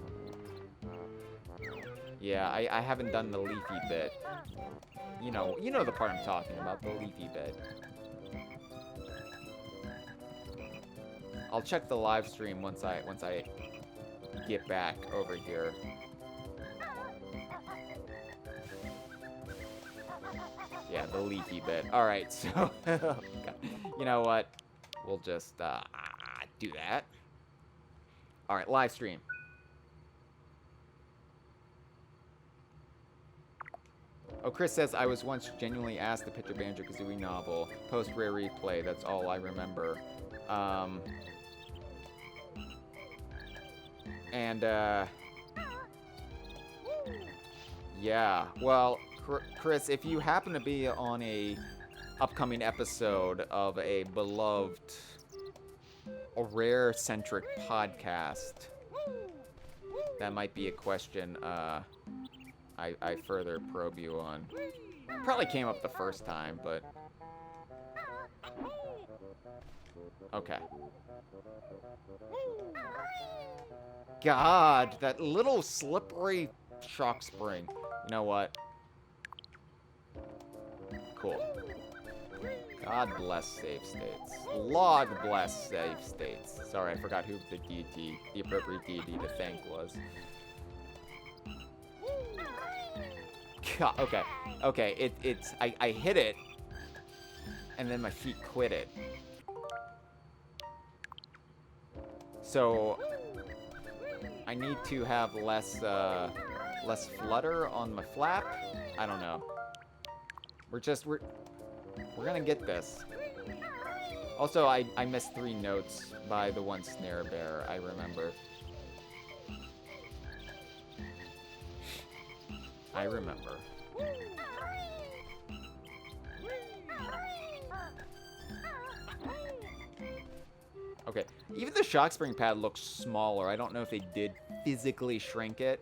Yeah, I haven't done the leafy bit. You know the part I'm talking about, the leafy bit. I'll check the live stream once I get back over here. Yeah, the leafy bit. All right, so you know what? We'll just do that. All right, live stream. Oh, Chris says, I was once genuinely asked to pitch a Banjo-Kazooie novel. Post-rare replay, that's all I remember. Yeah, well, Chris, if you happen to be on a upcoming episode of a beloved, a rare-centric podcast, that might be a question, I further probe you on. Probably came up the first time, but... Okay. God, that little slippery shock spring. You know what? Cool. God bless save states. Log bless save states. Sorry, I forgot who the deity, the appropriate deity to thank was. God, okay. Okay, I hit it, and then my feet quit it. So, I need to have less flutter on my flap. I don't know. We're gonna get this. Also, I missed 3 notes by the one snare bear, I remember. I remember. Okay, even the shock spring pad looks smaller. I don't know if they did physically shrink it.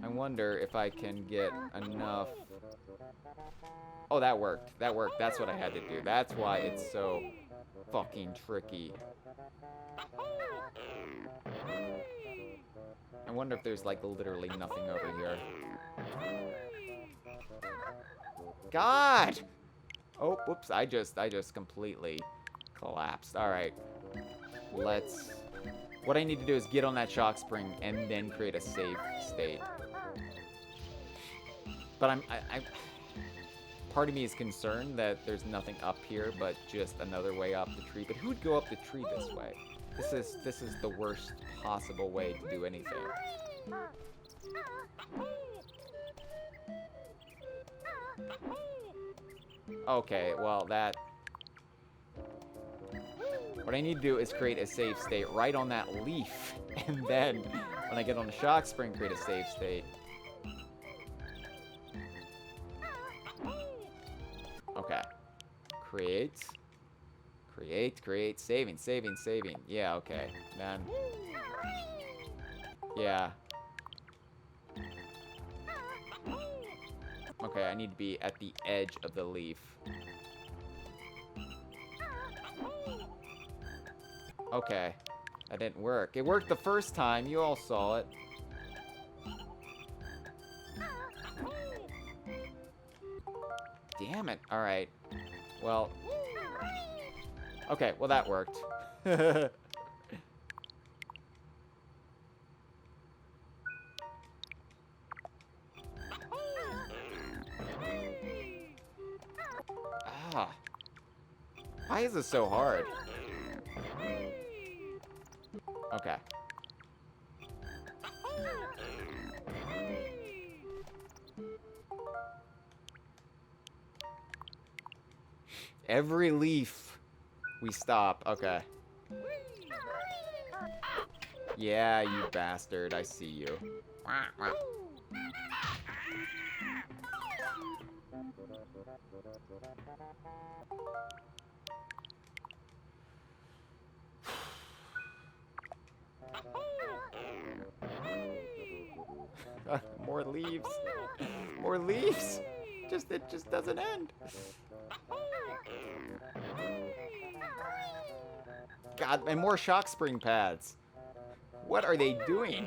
I wonder if I can get enough. Oh, that worked. That worked. That's what I had to do. That's why it's so fucking tricky. I wonder if there's like literally nothing over here. God! Oh, whoops, I just completely collapsed. All right. What I need to do is get on that shock spring and then create a save state. But part of me is concerned that there's nothing up here but just another way up the tree. But who'd go up the tree this way? This is the worst possible way to do anything. Okay, well what I need to do is create a save state right on that leaf, and then when I get on the shock spring, create a save state. Okay. Create, saving. Yeah, okay. Then, yeah. Okay, I need to be at the edge of the leaf. Okay, that didn't work. It worked the first time. You all saw it. Damn it. All right. Well. Okay, well that worked. Ah. Why is this so hard? Okay. Every leaf we stop. Okay. Yeah, you bastard. I see you. More leaves. More leaves. It just doesn't end. God, and more shock spring pads. What are they doing?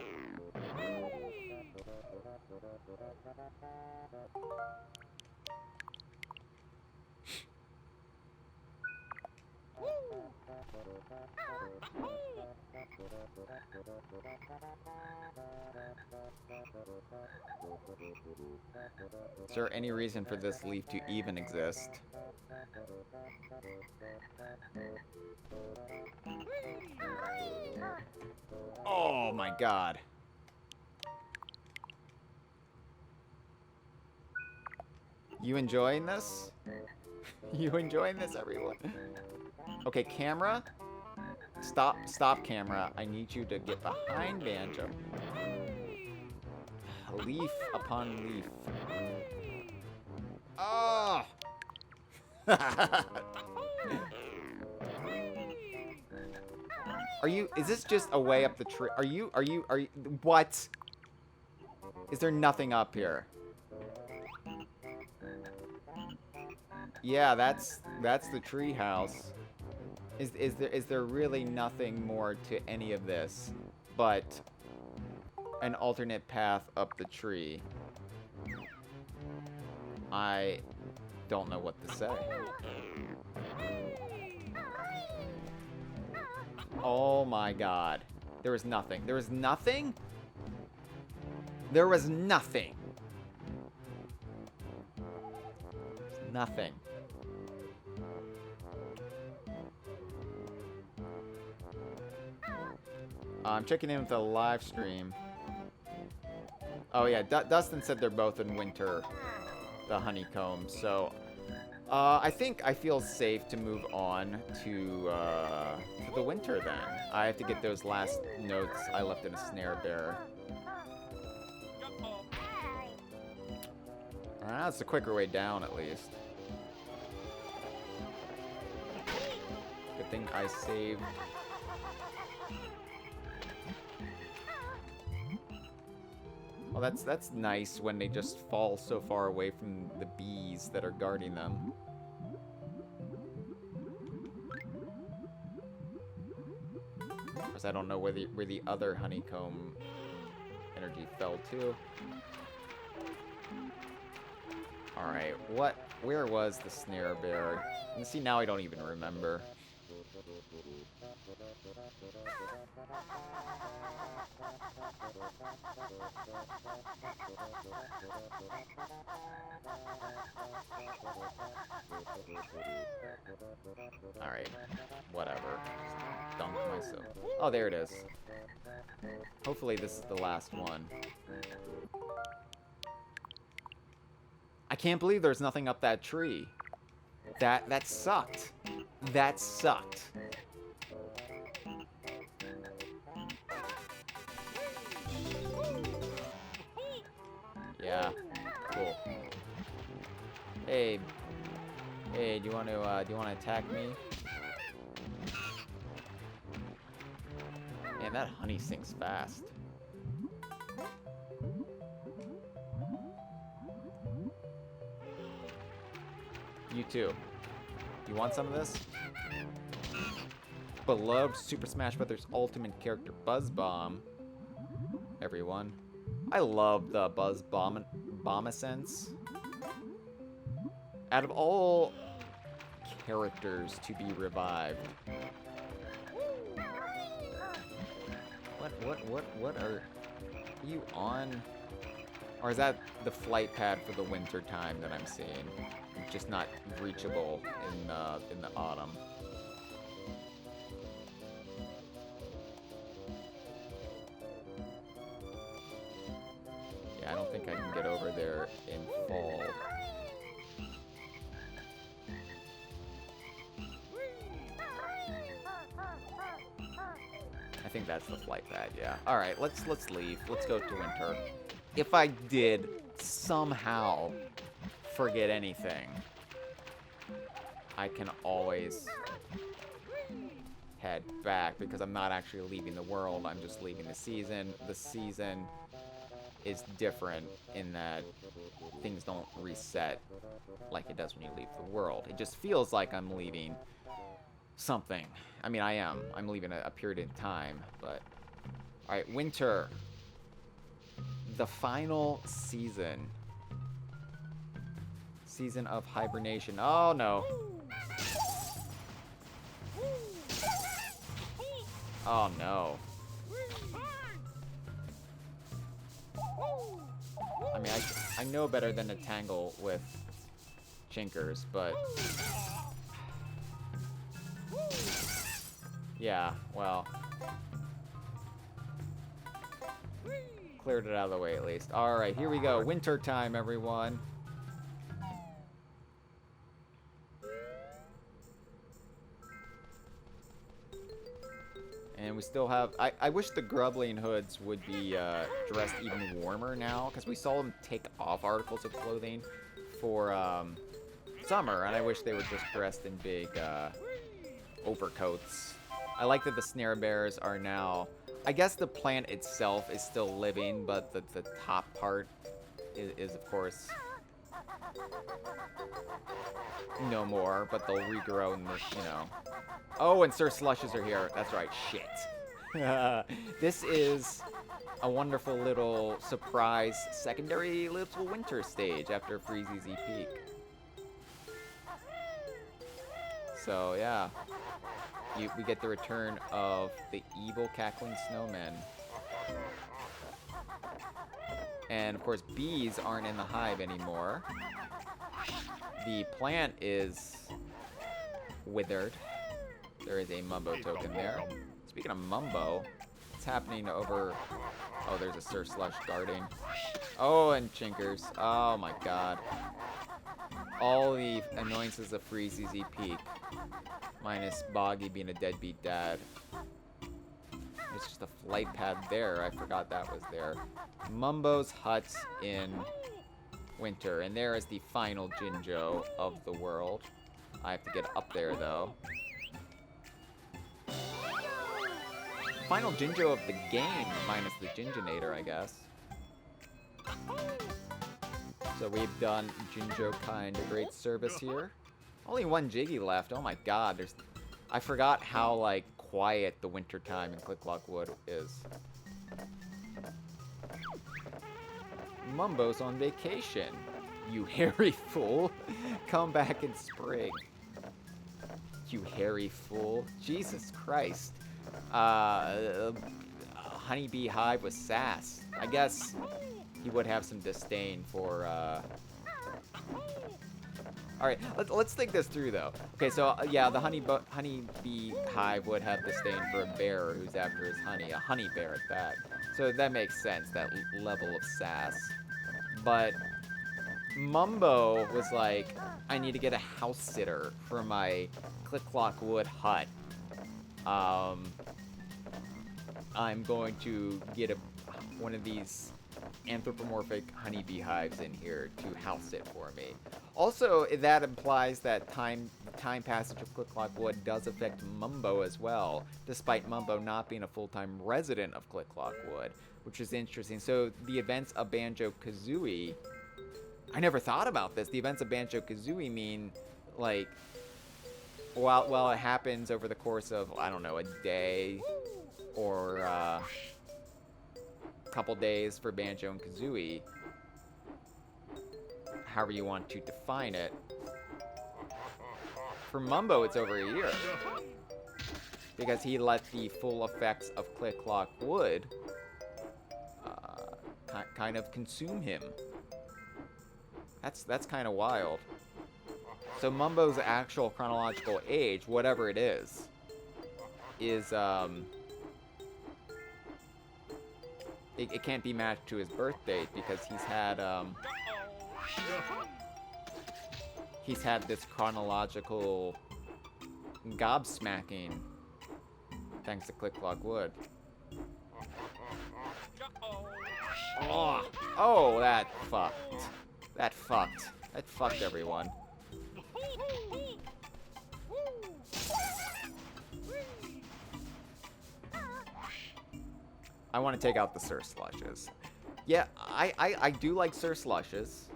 Is there any reason for this leaf to even exist? Oh my god. You enjoying this? You enjoying this, everyone? Okay, camera. Stop camera. I need you to get behind Banjo. Leaf upon leaf. Oh! Is this just a way up the tree? Are you, what? Is there nothing up here? Yeah, that's the tree house. Is there really nothing more to any of this but an alternate path up the tree? I don't know what to say. Oh my god. There was nothing. There was nothing? There was nothing. Nothing. I'm checking in with the live stream. Oh yeah, Dustin said they're both in winter, the honeycomb. So I think I feel safe to move on to the winter then. I have to get those last notes I left in a snare bear. That's the quicker way down, at least. Good thing I saved. Well, that's nice when they just fall so far away from the bees that are guarding them. Of course, I don't know where the other honeycomb energy fell to. Alright, where was the snare bear? And see, now I don't even remember. Alright, whatever. Just dunk myself. Oh, there it is. Hopefully this is the last one. I can't believe there's nothing up that tree. That sucked. That sucked. Yeah. Cool. Hey, do you want to attack me? Man, that honey sinks fast. You too. You want some of this? Beloved Super Smash Bros. Ultimate character Buzz Bomb. Everyone. I love the Buzz Bomb-a-sense. Out of all characters to be revived. What are you on? Or is that the flight pad for the winter time that I'm seeing? It's just not reachable in the autumn. Yeah, I don't think I can get over there in fall. I think that's the flight pad, yeah. Alright, let's leave. Let's go to winter. If I did somehow forget anything, I can always head back because I'm not actually leaving the world, I'm just leaving the season. The season is different in that things don't reset like it does when you leave the world. It just feels like I'm leaving something. I mean, I am. I'm leaving a period of time, but... Alright, winter. The final season. Season of hibernation. Oh, no. Oh, no. I mean, I know better than to tangle with chinkers, but... Yeah, well... Cleared it out of the way, at least. Alright, here we go. Winter time, everyone. And we still have... I wish the Grubling Hoods would be dressed even warmer now, because we saw them take off articles of clothing for summer, and I wish they were just dressed in big overcoats. I like that the snare bears are now... I guess the plant itself is still living, but the top part is of course no more, but they'll regrow and, you know. Oh, and Sir Slushes are here. That's right, shit. This is a wonderful little surprise secondary little winter stage after Freezy's Peak. So yeah, we get the return of the evil cackling snowmen. And of course, bees aren't in the hive anymore. The plant is withered. There is a Mumbo token there. Speaking of Mumbo, what's happening over... Oh, there's a Sir Slush guarding. Oh, and Chinkers. Oh my god. All the annoyances of Freezy's Peak. Minus Boggy being a deadbeat dad. It's just a flight pad there. I forgot that was there. Mumbo's huts in winter. And there is the final Jinjo of the world. I have to get up there, though. Final Jinjo of the game, minus the Jinjonator, I guess. So we've done Jinjo kind of great service here. Only one Jiggy left. Oh my god, I forgot how, like, quiet the winter time in Click-Clock Wood is. Mumbo's on vacation. You hairy fool. Come back in spring. You hairy fool. Jesus Christ. Honeybee Hive with sass. I guess he would have some disdain for, Alright, let's think this through, though. Okay, so, yeah, the honeybee hive would have disdain for a bear who's after his honey. A honey bear at that. So that makes sense, that level of sass. But Mumbo was like, I need to get a house sitter for my Click-Clock Wood hut. I'm going to get one of these anthropomorphic honeybee hives in here to house it for me. Also, that implies that time passage of Click-Clock Wood does affect Mumbo as well, despite Mumbo not being a full-time resident of Click-Clock Wood, which is interesting. So the events of Banjo-Kazooie, I never thought about this. The events of Banjo-Kazooie mean, like, while it happens over the course of, I don't know, a day or a couple days for Banjo and Kazooie, however you want to define it. For Mumbo, it's over a year. Because he let the full effects of Click-Clock Wood kind of consume him. That's kind of wild. So Mumbo's actual chronological age, whatever it is it can't be matched to his birth date because he's had this chronological gobsmacking thanks to Click-Clock Wood. Oh, that fucked everyone. I want to take out the Sir Slushes. Yeah, I do like Sir Slushes.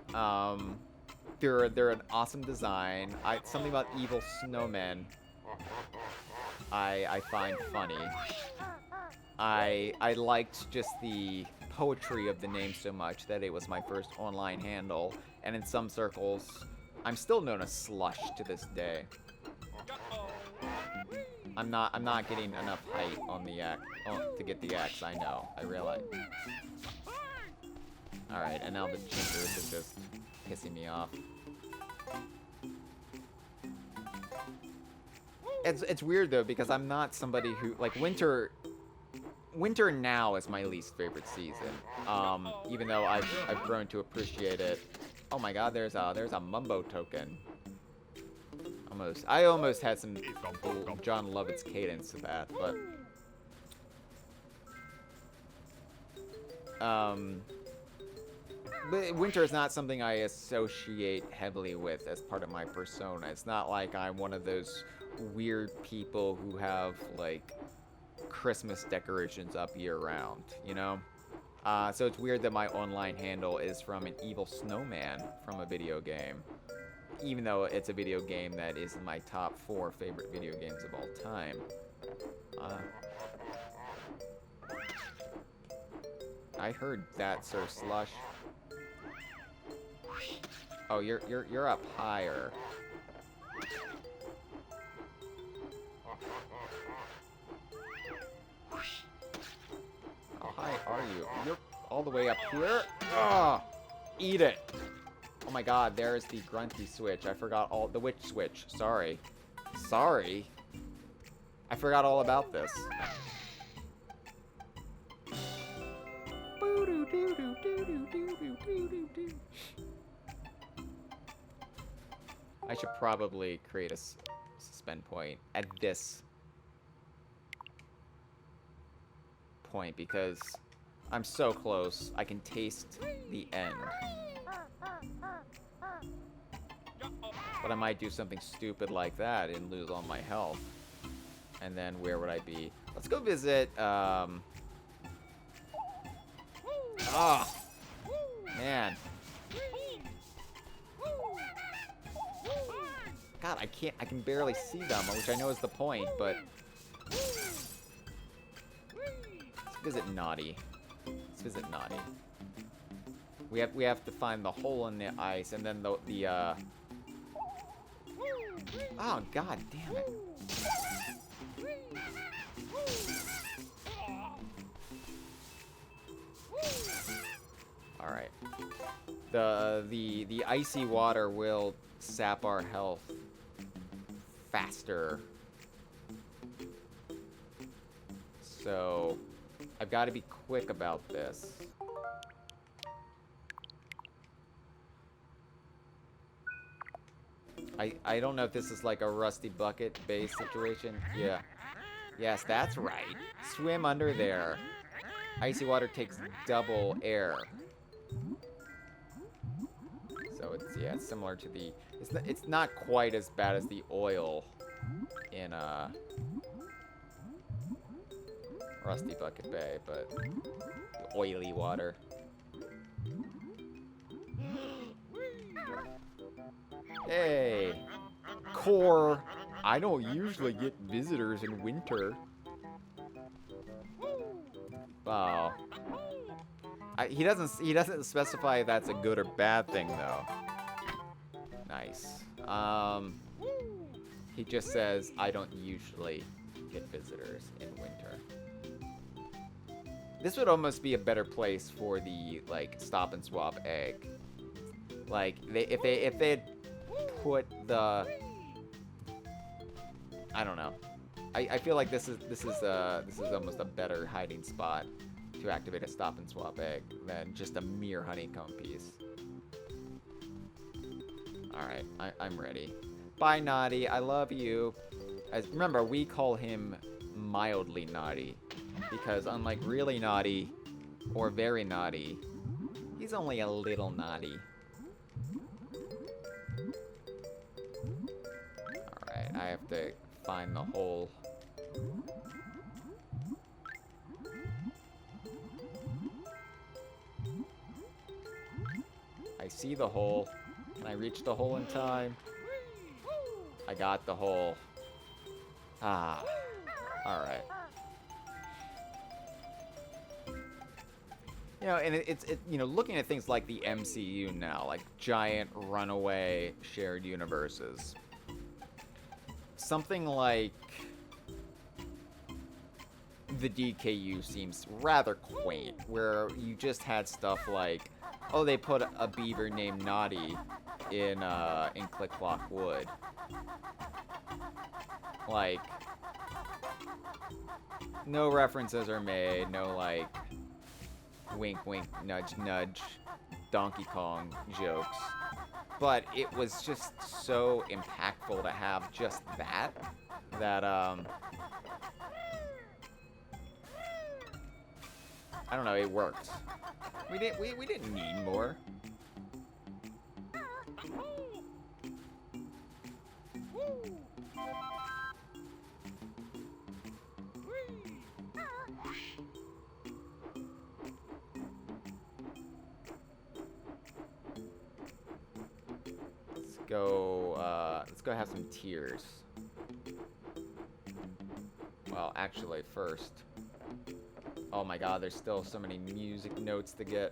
They're an awesome design. Something about evil snowmen I find funny. I liked just the poetry of the name so much that it was my first online handle, and in some circles, I'm still known as Slush to this day. I'm not getting enough height on the axe to get the axe. I know. I realize. All right, and now the Chinkers is just pissing me off. It's weird though because I'm not somebody who like winter now is my least favorite season. Even though I've grown to appreciate it. Oh my God, there's a Mumbo token. I almost had some John Lovett's cadence to that, but winter is not something I associate heavily with as part of my persona. It's not like I'm one of those weird people who have like Christmas decorations up year round, you know? So it's weird that my online handle is from an evil snowman from a video game. Even though it's a video game that is in my top 4 favorite video games of all time. I heard that, Sir Slush. Oh, you're up higher. How high are you? You're all the way up here? Ugh! Eat it! Oh my god, there's the grunty switch. I forgot all... The witch switch. Sorry. Sorry? I forgot all about this. I should probably create a suspend point at this point because I'm so close. I can taste the end. But I might do something stupid like that and lose all my health. And then where would I be? Let's go visit, Oh, man. God, I can barely see them, which I know is the point, but... Let's visit Naughty. Let's visit Naughty. We have to find the hole in the ice, and then the Oh, god damn it. Alright. The icy water will sap our health faster. So, I've got to be quick about this. I don't know if this is like a Rusty Bucket based situation. Yeah. Yes, that's right. Swim under there. Icy water takes double air. So it's, yeah, it's similar to the... It's not quite as bad as the oil in Rusty Bucket Bay, but the oily water. Hey! Core! I don't usually get visitors in winter. Wow. He doesn't specify if that's a good or bad thing though. Nice. He just says I don't usually get visitors in winter. This would almost be a better place for the like stop and swap egg. Like if they had put the, I don't know. I feel like this is almost a better hiding spot to activate a stop and swap egg than just a mere honeycomb piece. Alright, I'm ready. Bye, Naughty. I love you. Remember, we call him mildly naughty. Because unlike really naughty or very naughty, he's only a little naughty. Alright, I have to find the hole. I see the hole. Can I reach the hole in time? I got the hole. Ah. Alright. You know, and it's you know, looking at things like the MCU now, like giant runaway shared universes. Something like the DKU seems rather quaint, where you just had stuff like, oh, they put a beaver named Naughty in Click Clock Wood. Like, no references are made, no like wink wink nudge nudge Donkey Kong jokes. But it was just so impactful to have just that I don't know, it worked. We didn't need more. Let's go have some tears. Well, actually, first. Oh my god, there's still so many music notes to get.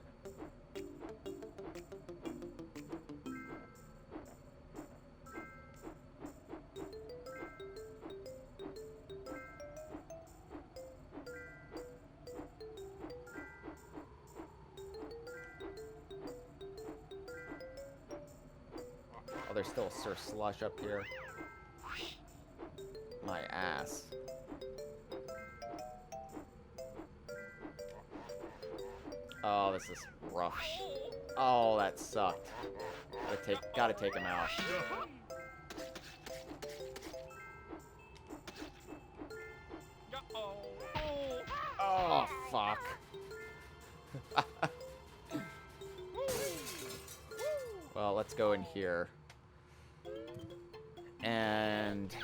Oh, there's still Sir Slush up here. My ass. Oh, this is rough. Oh, that sucked. Gotta take him out. Oh, fuck. Well, let's go in here. And...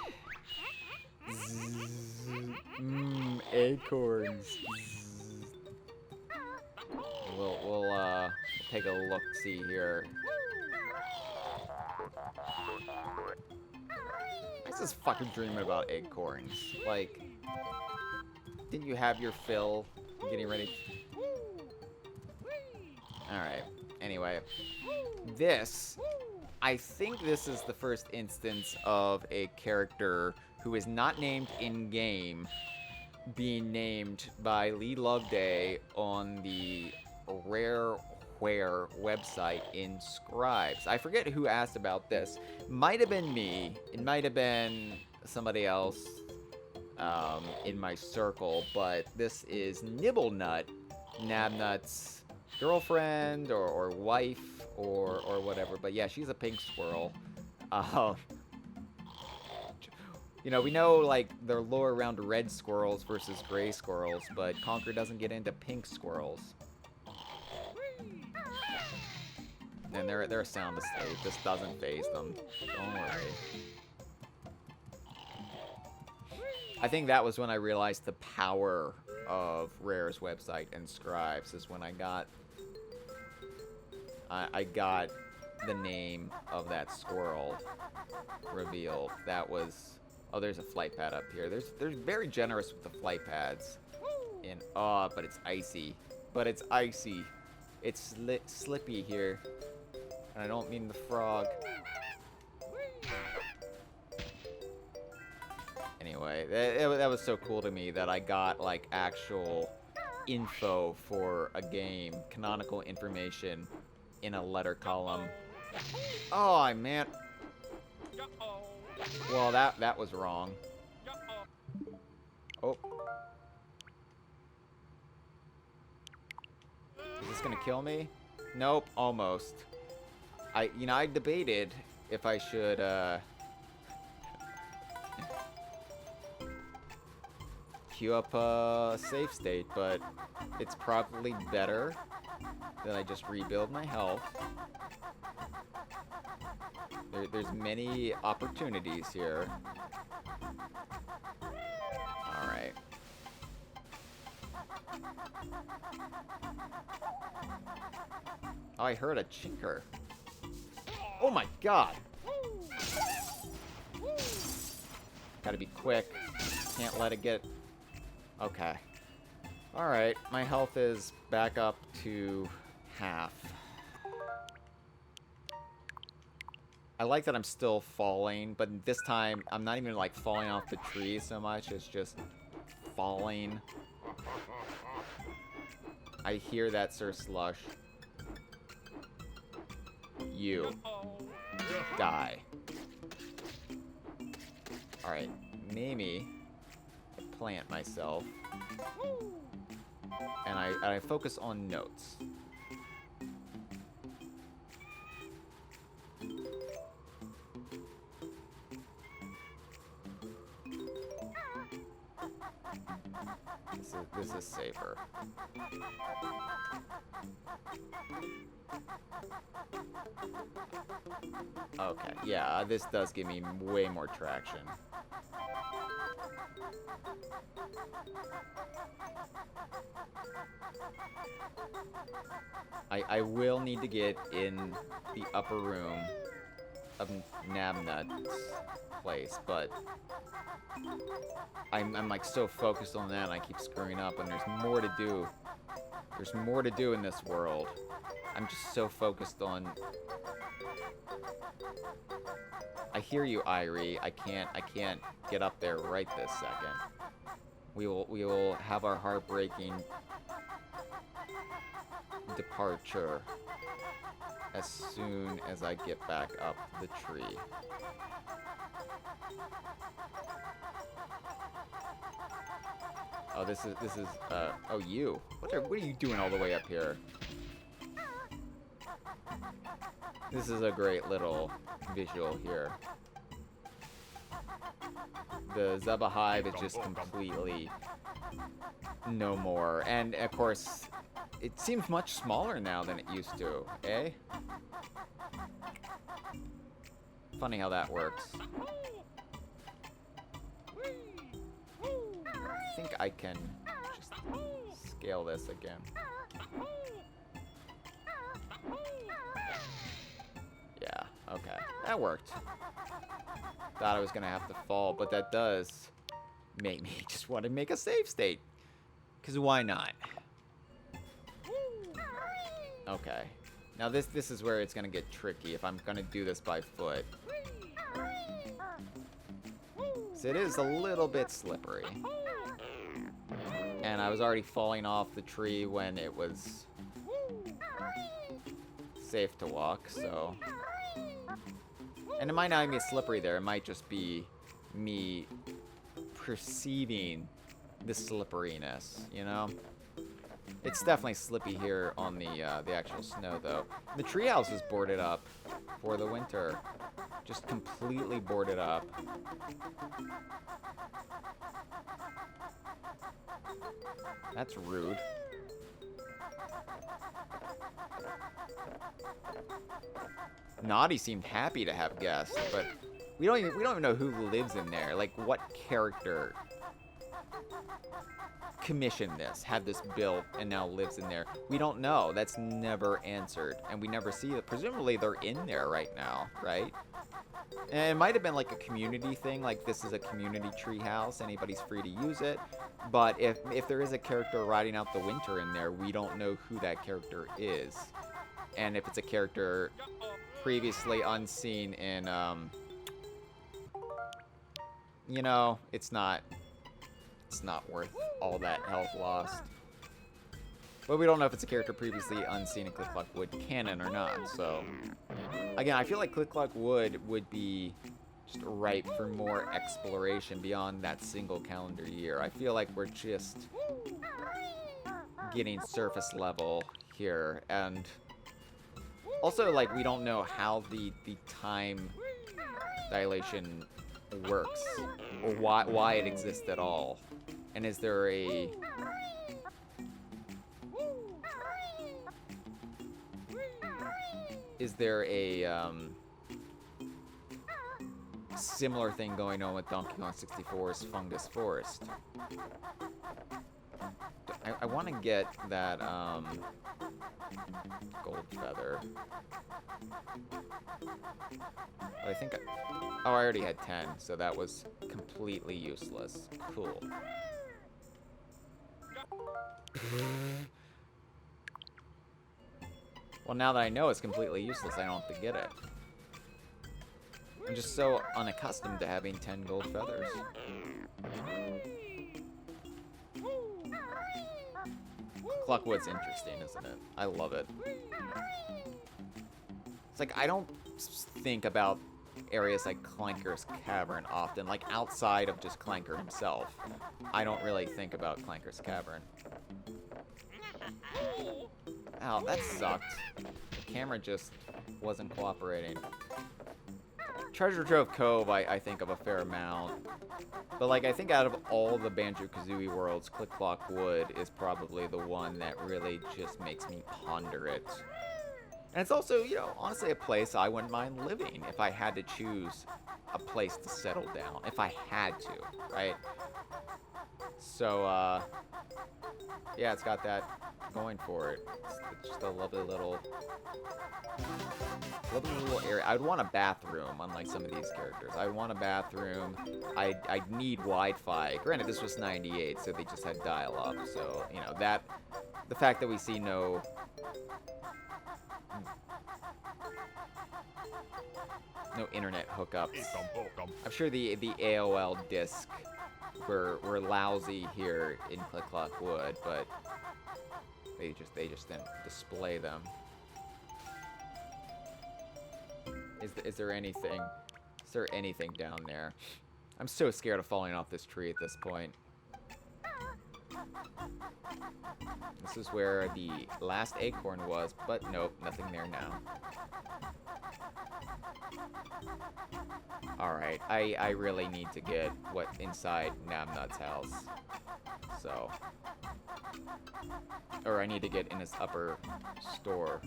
acorns. We'll take a look-see here. I was just fucking dreaming about acorns. Like, didn't you have your fill? Getting ready. Alright. Anyway. I think this is the first instance of a character who is not named in-game being named by Lee Loveday on the Rareware website in Scribes. I forget who asked about this. Might have been me. It might have been somebody else in my circle, but this is Nibblenut, Nabnut's girlfriend or wife or whatever. But yeah, she's a pink squirrel. You know, we know, like, the lore around red squirrels versus gray squirrels, but Conker doesn't get into pink squirrels. And they're a sound asleep. This doesn't faze them. Don't worry. I think that was when I realized the power of Rare's website and Scribes, is when I got the name of that squirrel revealed. That was... Oh, there's a flight pad up here. They're very generous with the flight pads. And but it's icy. But it's icy. It's slippy here. And I don't mean the frog. Anyway, that was so cool to me that I got, like, actual info for a game, canonical information, in a letter column. Oh, man. Well, that was wrong. Oh. Is this gonna kill me? Nope, almost. I debated if I should, queue up a save state, but it's probably better that I just rebuild my health. There's many opportunities here. Alright. Oh, I heard a chinker. Oh my god! Gotta be quick. Can't let it get... Okay. Alright, my health is back up to half. I like that I'm still falling, but this time I'm not even like falling off the tree so much, it's just falling. I hear that, Sir Slush. You. Die. Alright, maybe I plant myself. And I focus on notes. This is safer. Okay, yeah, this does give me way more traction. I will need to get in the upper room of Nabnut's place, but I'm like so focused on that and I keep screwing up, and there's more to do. There's more to do in this world. I'm just so focused on... I hear you, Irie. I can't get up there right this second. We will have our heartbreaking departure as soon as I get back up the tree. Oh, this is oh, you. What are you doing all the way up here? This is a great little visual here. The Zebba Hive is just completely no more. And, of course, it seems much smaller now than it used to, eh? Funny how that works. I think I can just scale this again. Yeah, okay. That worked. Thought I was gonna have to fall, but that does make me just want to make a save state. Because why not? Okay. Now this is where it's gonna get tricky if I'm gonna do this by foot. So it is a little bit slippery. And I was already falling off the tree when it was safe to walk, so... And it might not even be slippery there. It might just be me perceiving the slipperiness, you know? It's definitely slippy here on the actual snow, though. The treehouse is boarded up for the winter. Just completely boarded up. That's rude. Naughty seemed happy to have guests, but we don't even know who lives in there. Like, what character commissioned this, had this built, and now lives in there? We don't know. That's never answered, and we never see it. Presumably, they're in there right now, right? And it might have been like a community thing, like this is a community treehouse, anybody's free to use it. But if there is a character riding out the winter in there, we don't know who that character is. And if it's a character previously unseen in, you know, it's not worth all that health lost. But we don't know if it's a character previously unseen in Click Clock Wood canon or not, so... Again, I feel like Click Clock Wood would be just ripe for more exploration beyond that single calendar year. I feel like we're just getting surface level here, and... Also, like, we don't know how the time dilation works, or why it exists at all. And is there a... Is there a similar thing going on with Donkey Kong 64's Fungus Forest? I want to get that gold feather. But I think oh, I already had 10, so that was completely useless. Cool. Well, now that I know it's completely useless, I don't have to get it. I'm just so unaccustomed to having 10 gold feathers. Clockwood's interesting, isn't it? I love it. It's like, I don't think about areas like Clanker's Cavern often, like outside of just Clanker himself. I don't really think about Clanker's Cavern. Ow, that sucked. The camera just wasn't cooperating. Treasure Trove Cove, I think of a fair amount. But, like, I think out of all the Banjo-Kazooie worlds, Click Clock Wood is probably the one that really just makes me ponder it. And it's also, you know, honestly a place I wouldn't mind living if I had to choose a place to settle down. If I had to, right? So, Yeah, it's got that going for it. It's just a lovely little area. I'd want a bathroom, unlike some of these characters. I want a bathroom. I'd need Wi-Fi. Granted, this was 98, so they just had dial-up. So, you know, the fact that we see no internet hookups. I'm sure the AOL disc were lousy here in Click Clock Wood, but they just didn't display them. Is there anything down there? I'm so scared of falling off this tree at this point. This is where the last acorn was, but nope, nothing there now. Alright, I really need to get what's inside Nabnut's house. So. Or I need to get in his upper store.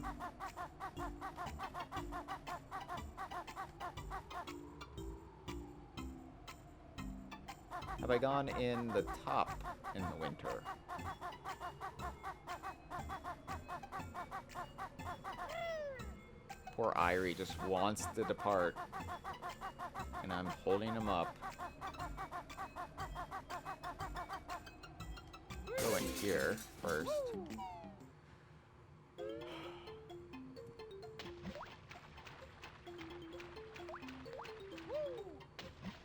Have I gone in the top in the winter? Poor Irie just wants to depart. And I'm holding him up. Go in here first.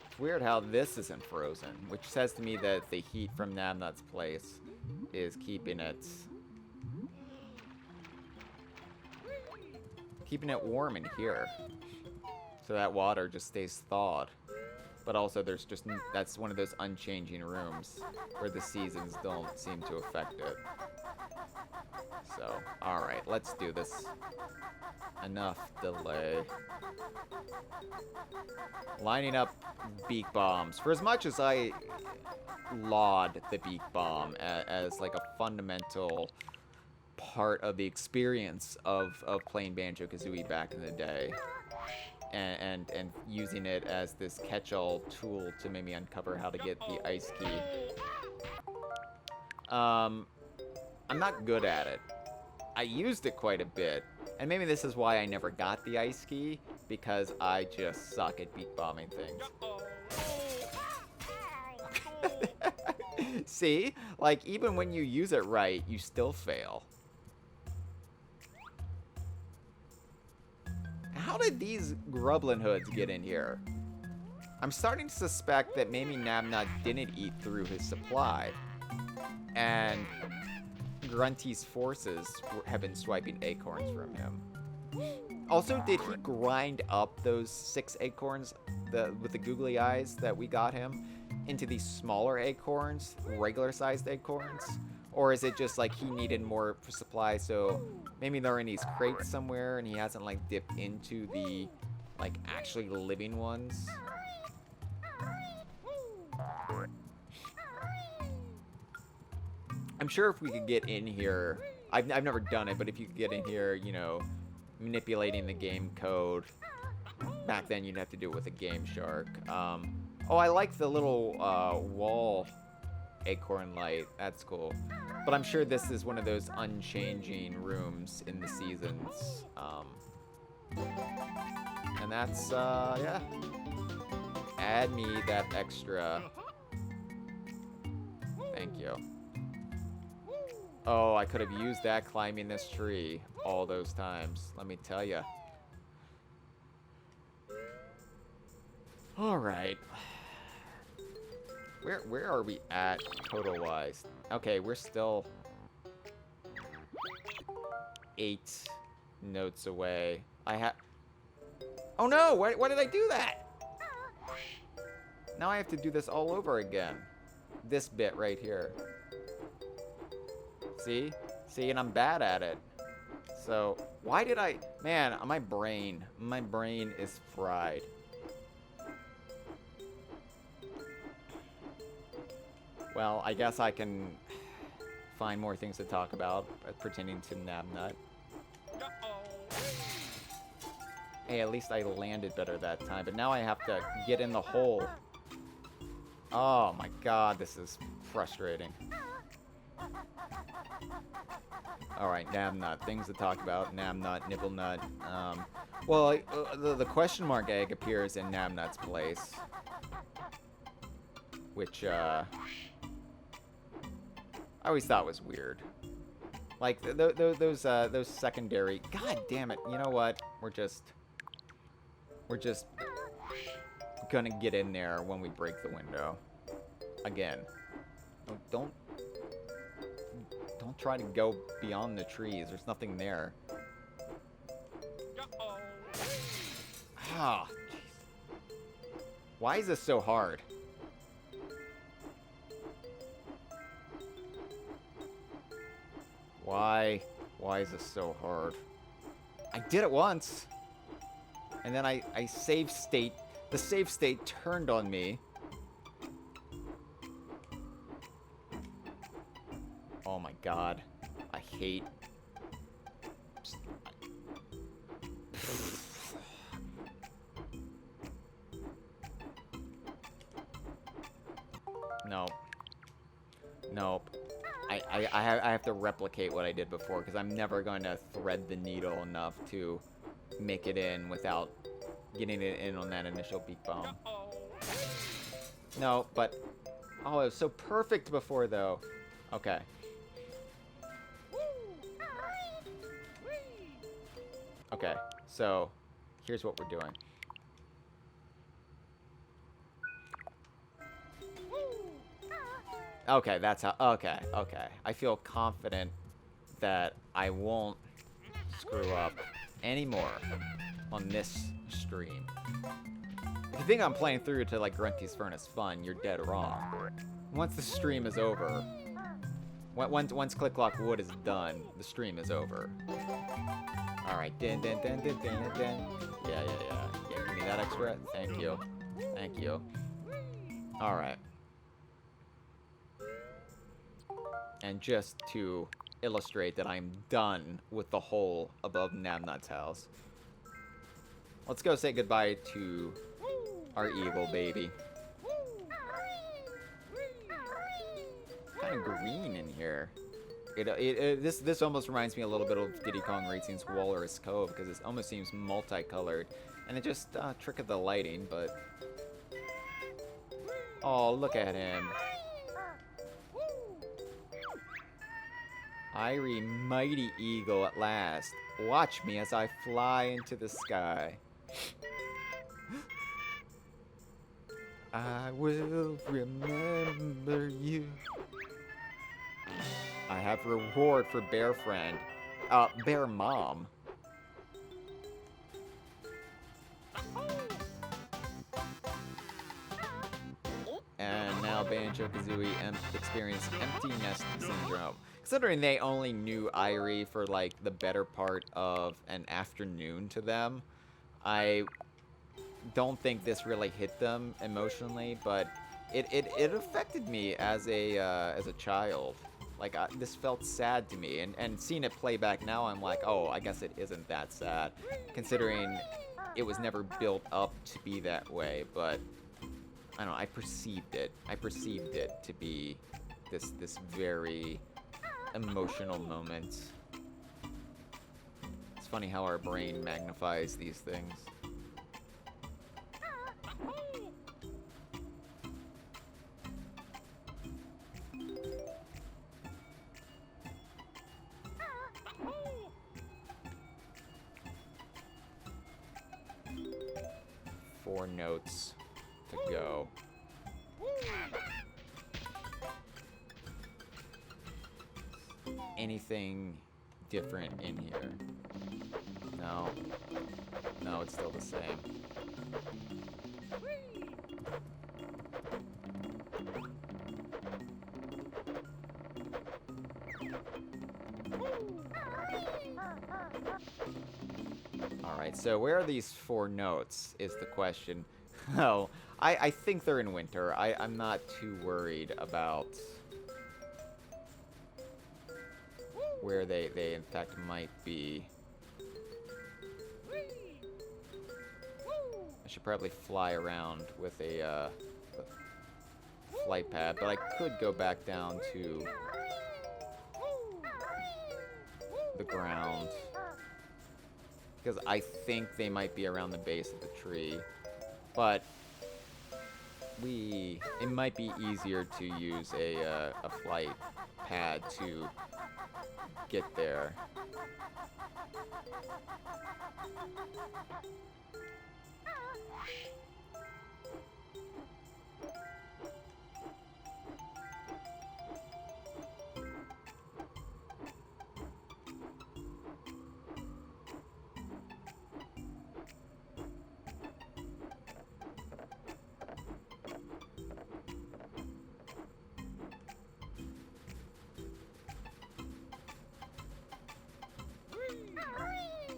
It's weird how this isn't frozen, which says to me that the heat from Nabnut's place is keeping it warm in here. So that water just stays thawed. But also there's just, that's one of those unchanging rooms where the seasons don't seem to affect it. So, alright, let's do this. Enough delay. Lining up beak bombs. For as much as I laud the beak bomb as like a fundamental part of the experience of playing Banjo-Kazooie back in the day, and using it as this catch-all tool to maybe uncover how to get the ice key. I'm not good at it. I used it quite a bit, and maybe this is why I never got the ice key, because I just suck at beak bombing things. See? Like, even when you use it right, you still fail. How did these Grublin hoods get in here? I'm starting to suspect that maybe Nabnut didn't eat through his supply, and Grunty's forces have been swiping acorns from him. Also, did he grind up those 6 acorns with the googly eyes that we got him into these smaller acorns, regular-sized acorns? Or is it just like he needed more supply, so maybe they're in these crates somewhere and he hasn't like dipped into the like actually living ones? I'm sure if we could get in here, I've never done it, but if you could get in here, you know, manipulating the game code. Back then you'd have to do it with a Game Shark. Oh, I like the little wall acorn light. That's cool. But I'm sure this is one of those unchanging rooms in the seasons. And that's, yeah. Add me that extra. Thank you. Oh, I could have used that climbing this tree all those times. Let me tell you. All right. Where are we at total-wise? Okay, we're still 8 notes away. Oh no! Why did I do that? Now I have to do this all over again. This bit right here. See? See, and I'm bad at it. So, why did I... Man, my brain is fried. Well, I guess I can find more things to talk about, pertaining to Nabnut. Hey, at least I landed better that time, but now I have to get in the hole. Oh my god, this is frustrating. Alright, Nabnut. Things to talk about. Nabnut, Nibble Nut. Well, the question mark egg appears in Nabnut's place. Which, I always thought was weird. Like, those secondary... God damn it. You know what? We're just gonna get in there when we break the window. Again. Don't try to go beyond the trees. There's nothing there. Ah, jeez. Why is this so hard? Why is this so hard? I did it once. And then I save state. The save state turned on me. Oh my god. I hate... Nope. Nope. I have to replicate what I did before, because I'm never going to thread the needle enough to make it in without getting it in on that initial beak bomb. No, but... Oh, it was so perfect before, though. Okay. Okay, so here's what we're doing. Okay, that's how... Okay. I feel confident that I won't screw up anymore on this stream. If you think I'm playing through to, like, Grunty's Furnace Fun, you're dead wrong. Once the stream is over... Once Click Clock Wood is done, the stream is over. Alright, Yeah, give me that extra. Thank you. Alright. And just to illustrate that I'm done with the hole above Nabnut's house, let's go say goodbye to our evil baby. Kind of green in here. This almost reminds me a little bit of Diddy Kong Racing's Walrus Cove, because it almost seems multicolored, and it just trick of the lighting. But oh, look at him, Irie Mighty Eagle at last. Watch me as I fly into the sky. I will remember you. I have reward for Bear Friend. Bear Mom. And now Banjo-Kazooie experience empty nest syndrome. Considering they only knew Irie for, like, the better part of an afternoon to them, I don't think this really hit them emotionally, but it affected me as a child. Like, this felt sad to me, and seeing it play back now, I'm like, oh, I guess it isn't that sad, considering it was never built up to be that way. But I don't know, I perceived it to be this very emotional moment. It's funny how our brain magnifies these things. Four notes to go. Anything different in here? No. No, it's still the same. Alright, so where are these four notes is the question. Oh, I think they're in winter. I'm not too worried about where they in fact might be. I should probably fly around with a flight pad, but I could go back down to the ground. Because I think they might be around the base of the tree. But it might be easier to use a flight pad to get there.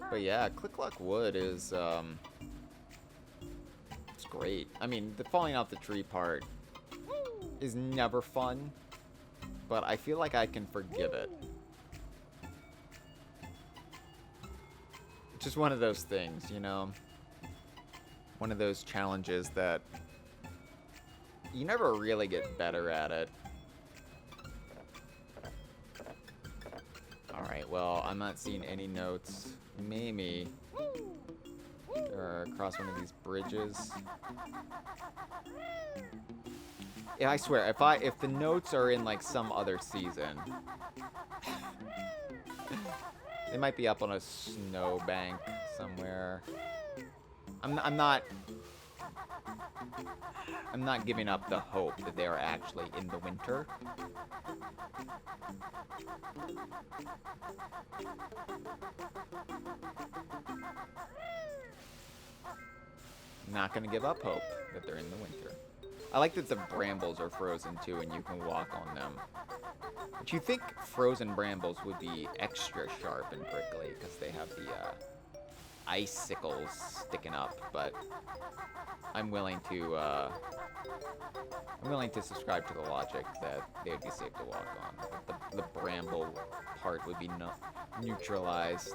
But yeah, Click-Clock Wood is, it's great. I mean, the falling off the tree part is never fun, but I feel like I can forgive it. It's just one of those things, you know? One of those challenges that you never really get better at it. Alright, well, I'm not seeing any notes. Maybe across one of these bridges. Yeah, I swear, if the notes are in like some other season, they might be up on a snowbank somewhere. I'm not giving up the hope that they are actually in the winter. Not gonna give up hope that they're in the winter. I like that the brambles are frozen too and you can walk on them. But you think frozen brambles would be extra sharp and prickly because they have the icicles sticking up, but I'm willing to subscribe to the logic that they would be safe to walk on. The bramble part would be neutralized.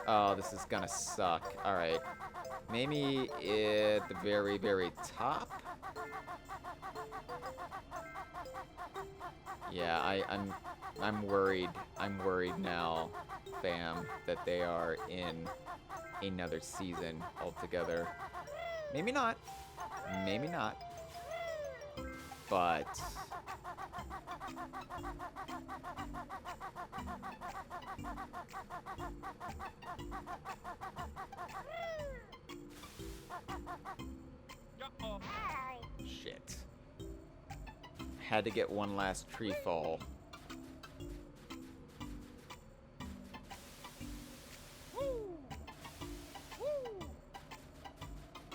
Oh, this is gonna suck. Alright. Maybe at the very, very top? Yeah, I'm worried. I'm worried now, fam, that they are in another season altogether. Maybe not. Maybe not. But shit. Had to get one last tree fall.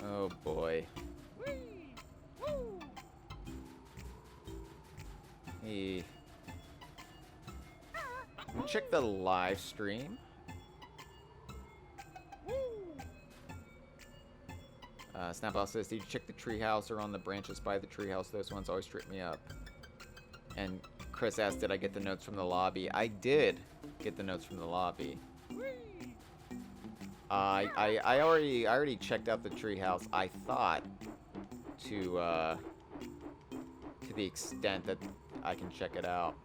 Oh boy. Hey. Check the live stream. Snapball says, did you check the treehouse or on the branches by the treehouse? Those ones always trip me up. And Chris asked, did I get the notes from the lobby? I did get the notes from the lobby. I already checked out the treehouse. I thought to the extent that I can check it out.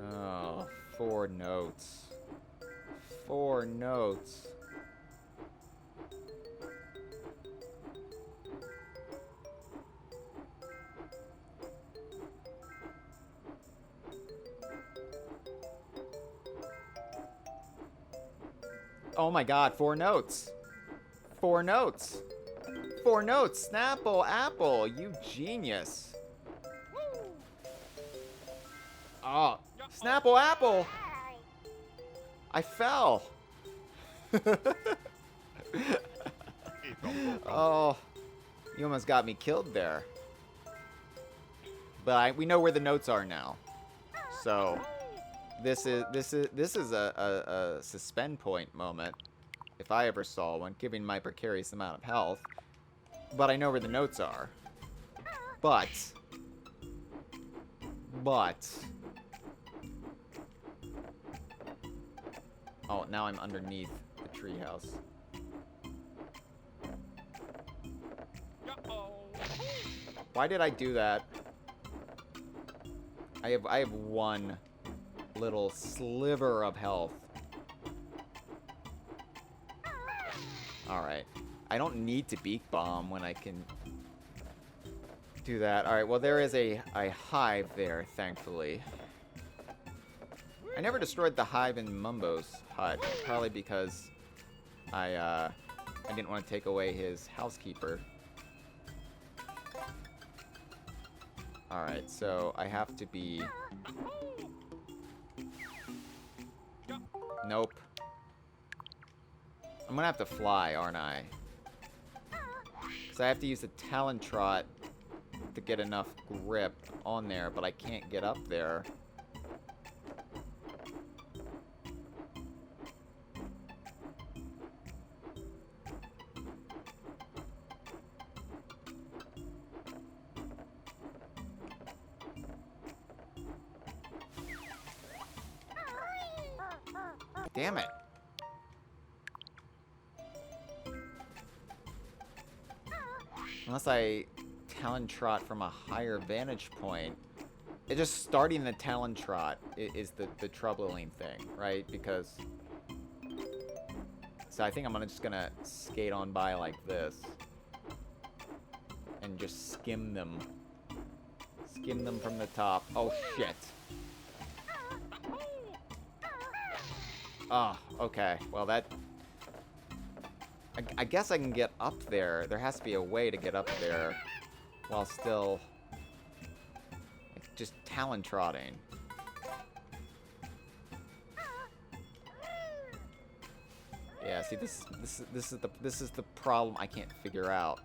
Oh, 4 notes. 4 notes. Oh my god, 4 notes. 4 notes. 4 notes. Snapple Apple, you genius. Oh, Snapple Apple. I fell. Oh, you almost got me killed there. But we know where the notes are now. So this is a suspend point moment, if I ever saw one, given my precarious amount of health. But I know where the notes are. But... Oh, now I'm underneath the treehouse. Why did I do that? I have one little sliver of health. Alright. I don't need to beak bomb when I can do that. Alright, well there is a hive there, thankfully. I never destroyed the hive in Mumbo's hut, probably because I didn't want to take away his housekeeper. Alright, so I have to be... Nope. I'm gonna have to fly, aren't I? So I have to use the Talon Trot to get enough grip on there, but I can't get up there. Damn it. Unless I Talon Trot from a higher vantage point. It just starting the Talon Trot is the troubling thing, right? Because... So I think I'm just gonna skate on by like this. And just skim them. Skim them from the top. Oh, shit. Oh, okay. Well, that... I guess I can get up there. There has to be a way to get up there while still just Talon trotting. Yeah, see, this is the problem I can't figure out.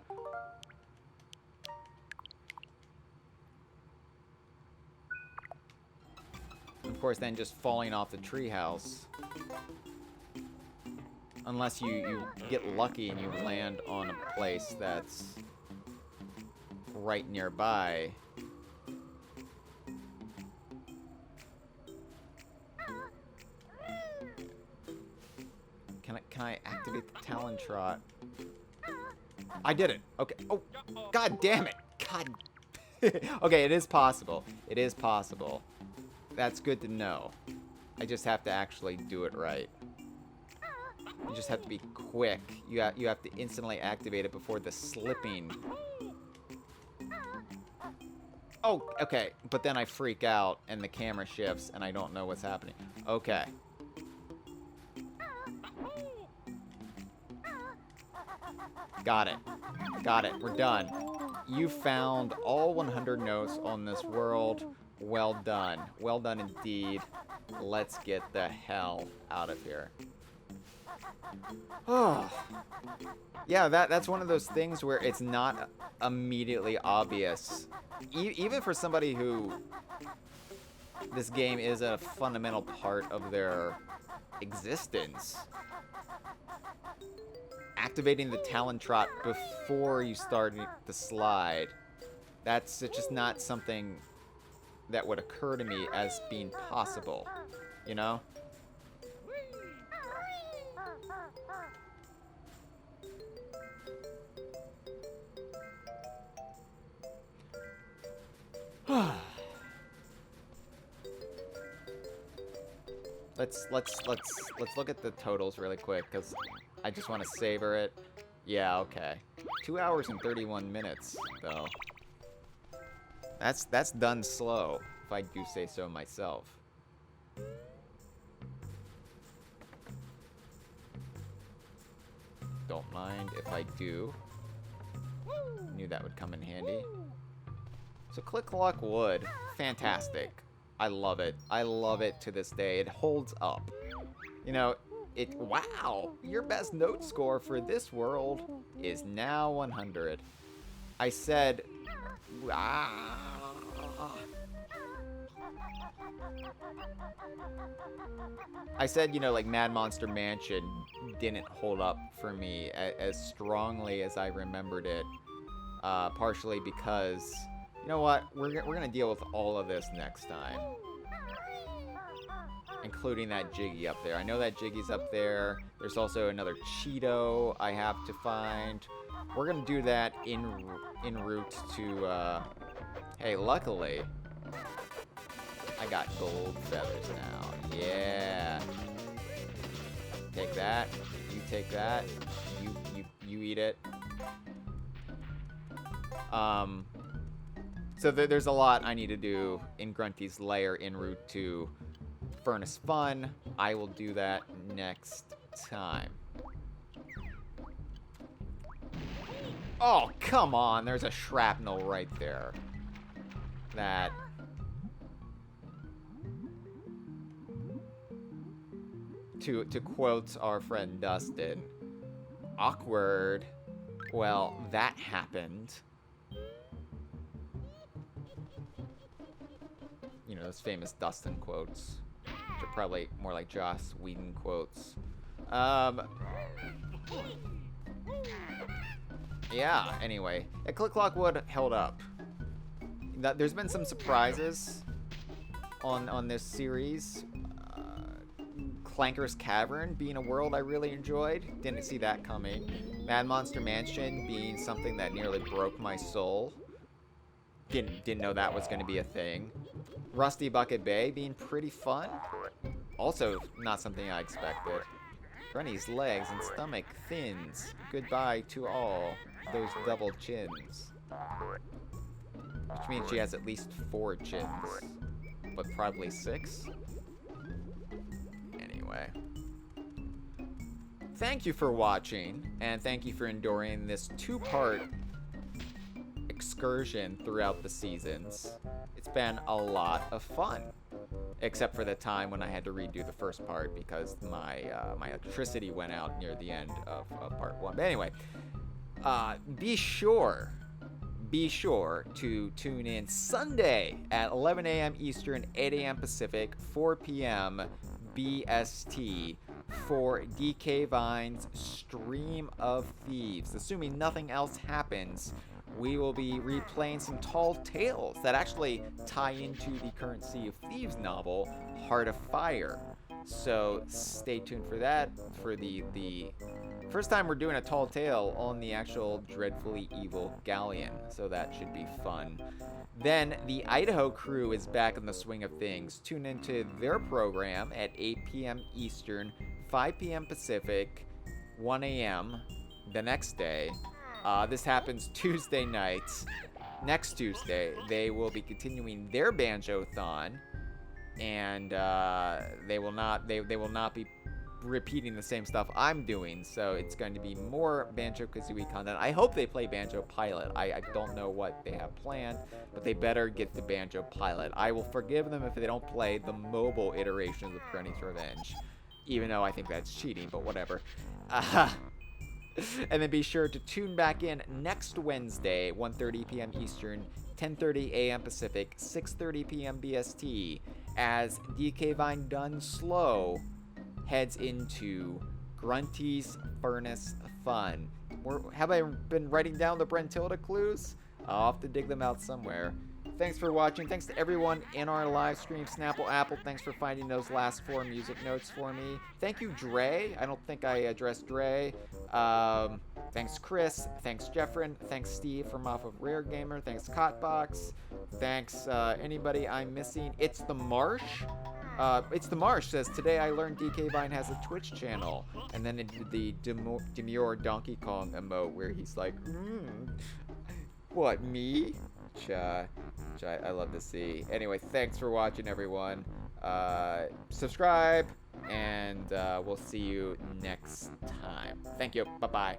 Of course, then just falling off the treehouse. Unless you get lucky and you land on a place that's right nearby. Can I activate the Talon Trot? I did it. Okay. Oh, god damn it. God. Okay, it is possible. It is possible. That's good to know. I just have to actually do it right. You just have to be quick. You have to instantly activate it before the slipping. Oh, okay. But then I freak out and the camera shifts and I don't know what's happening. Okay. Got it. Got it. We're done. You found all 100 notes on this world. Well done. Well done indeed. Let's get the hell out of here. Oh. Yeah, that's one of those things where it's not immediately obvious. Even for somebody who this game is a fundamental part of their existence. Activating the Talon Trot before you start the slide, that's just not something that would occur to me as being possible, you know? Let's look at the totals really quick, because I just want to savor it. Yeah, okay. 2 hours and 31 minutes, though. That's done slow, if I do say so myself. Don't mind if I do. Knew that would come in handy. So Click Clock Wood, fantastic. I love it. I love it to this day. It holds up. You know, wow, your best note score for this world is now 100. I said, you know, like Mad Monster Mansion didn't hold up for me as strongly as I remembered it, partially because You know what? We're gonna deal with all of this next time. Including that Jiggy up there. I know that Jiggy's up there. There's also another Cheeto I have to find. We're gonna do that en route to, hey, luckily, I got gold feathers now. Yeah. Take that. You take that. You eat it. So there's a lot I need to do in Grunty's lair en route to Furnace Fun. I will do that next time. Oh, come on. There's a shrapnel right there. That... To quote our friend Dustin, awkward. Well, that happened. You know, those famous Dustin quotes. Which are probably more like Joss Whedon quotes. Yeah, anyway. Click Clock Wood held up. There's been some surprises on this series. Clanker's Cavern being a world I really enjoyed. Didn't see that coming. Mad Monster Mansion being something that nearly broke my soul. Didn't know that was going to be a thing. Rusty Bucket Bay being pretty fun. Also not something I expected. Granny's legs and stomach thins. Goodbye to all those double chins. Which means she has at least 4 chins. But probably 6? Anyway. Thank you for watching, and thank you for enduring this 2-part excursion throughout the seasons. It's been a lot of fun. Except for the time when I had to redo the first part because my electricity went out near the end of part 1. But anyway, be sure to tune in Sunday at 11 a.m. Eastern, 8 a.m. Pacific, 4 p.m. BST for DK Vine's Stream of Thieves. Assuming nothing else happens, we will be replaying some tall tales that actually tie into the current Sea of Thieves novel, Heart of Fire. So stay tuned for that, for the first time we're doing a tall tale on the actual Dreadfully Evil Galleon, so that should be fun. Then the Idaho crew is back in the swing of things. Tune into their program at 8 p.m. Eastern, 5 p.m. Pacific, 1 a.m. the next day. This happens Tuesday nights. Next Tuesday, they will be continuing their Banjo-thon, and they will not be repeating the same stuff I'm doing. So it's going to be more Banjo-Kazooie content. I hope they play Banjo Pilot. I don't know what they have planned, but they better get to Banjo Pilot. I will forgive them if they don't play the mobile iterations of Granny's Revenge, even though I think that's cheating. But whatever. And then be sure to tune back in next Wednesday, 1:30 p.m. Eastern, 10:30 a.m. Pacific, 6:30 p.m. BST, as DK Vine Done Slow heads into Grunty's Furnace Fun. Have I been writing down the Brentilda clues? I'll have to dig them out somewhere. Thanks for watching. Thanks to everyone in our live stream. Snapple Apple, thanks for finding those last 4 music notes for me. Thank you, Dre. I don't think I addressed Dre. Thanks, Chris. Thanks, Jeffrin. Thanks, Steve from off of Rare Gamer. Thanks, Cotbox. Thanks, anybody I'm missing. It's the Marsh. It's the Marsh says, today I learned DK Vine has a Twitch channel. And then it did the demure Donkey Kong emote where he's like, what, me? Which I love to see. Anyway, thanks for watching, everyone. Subscribe, and we'll see you next time. Thank you. Bye-bye.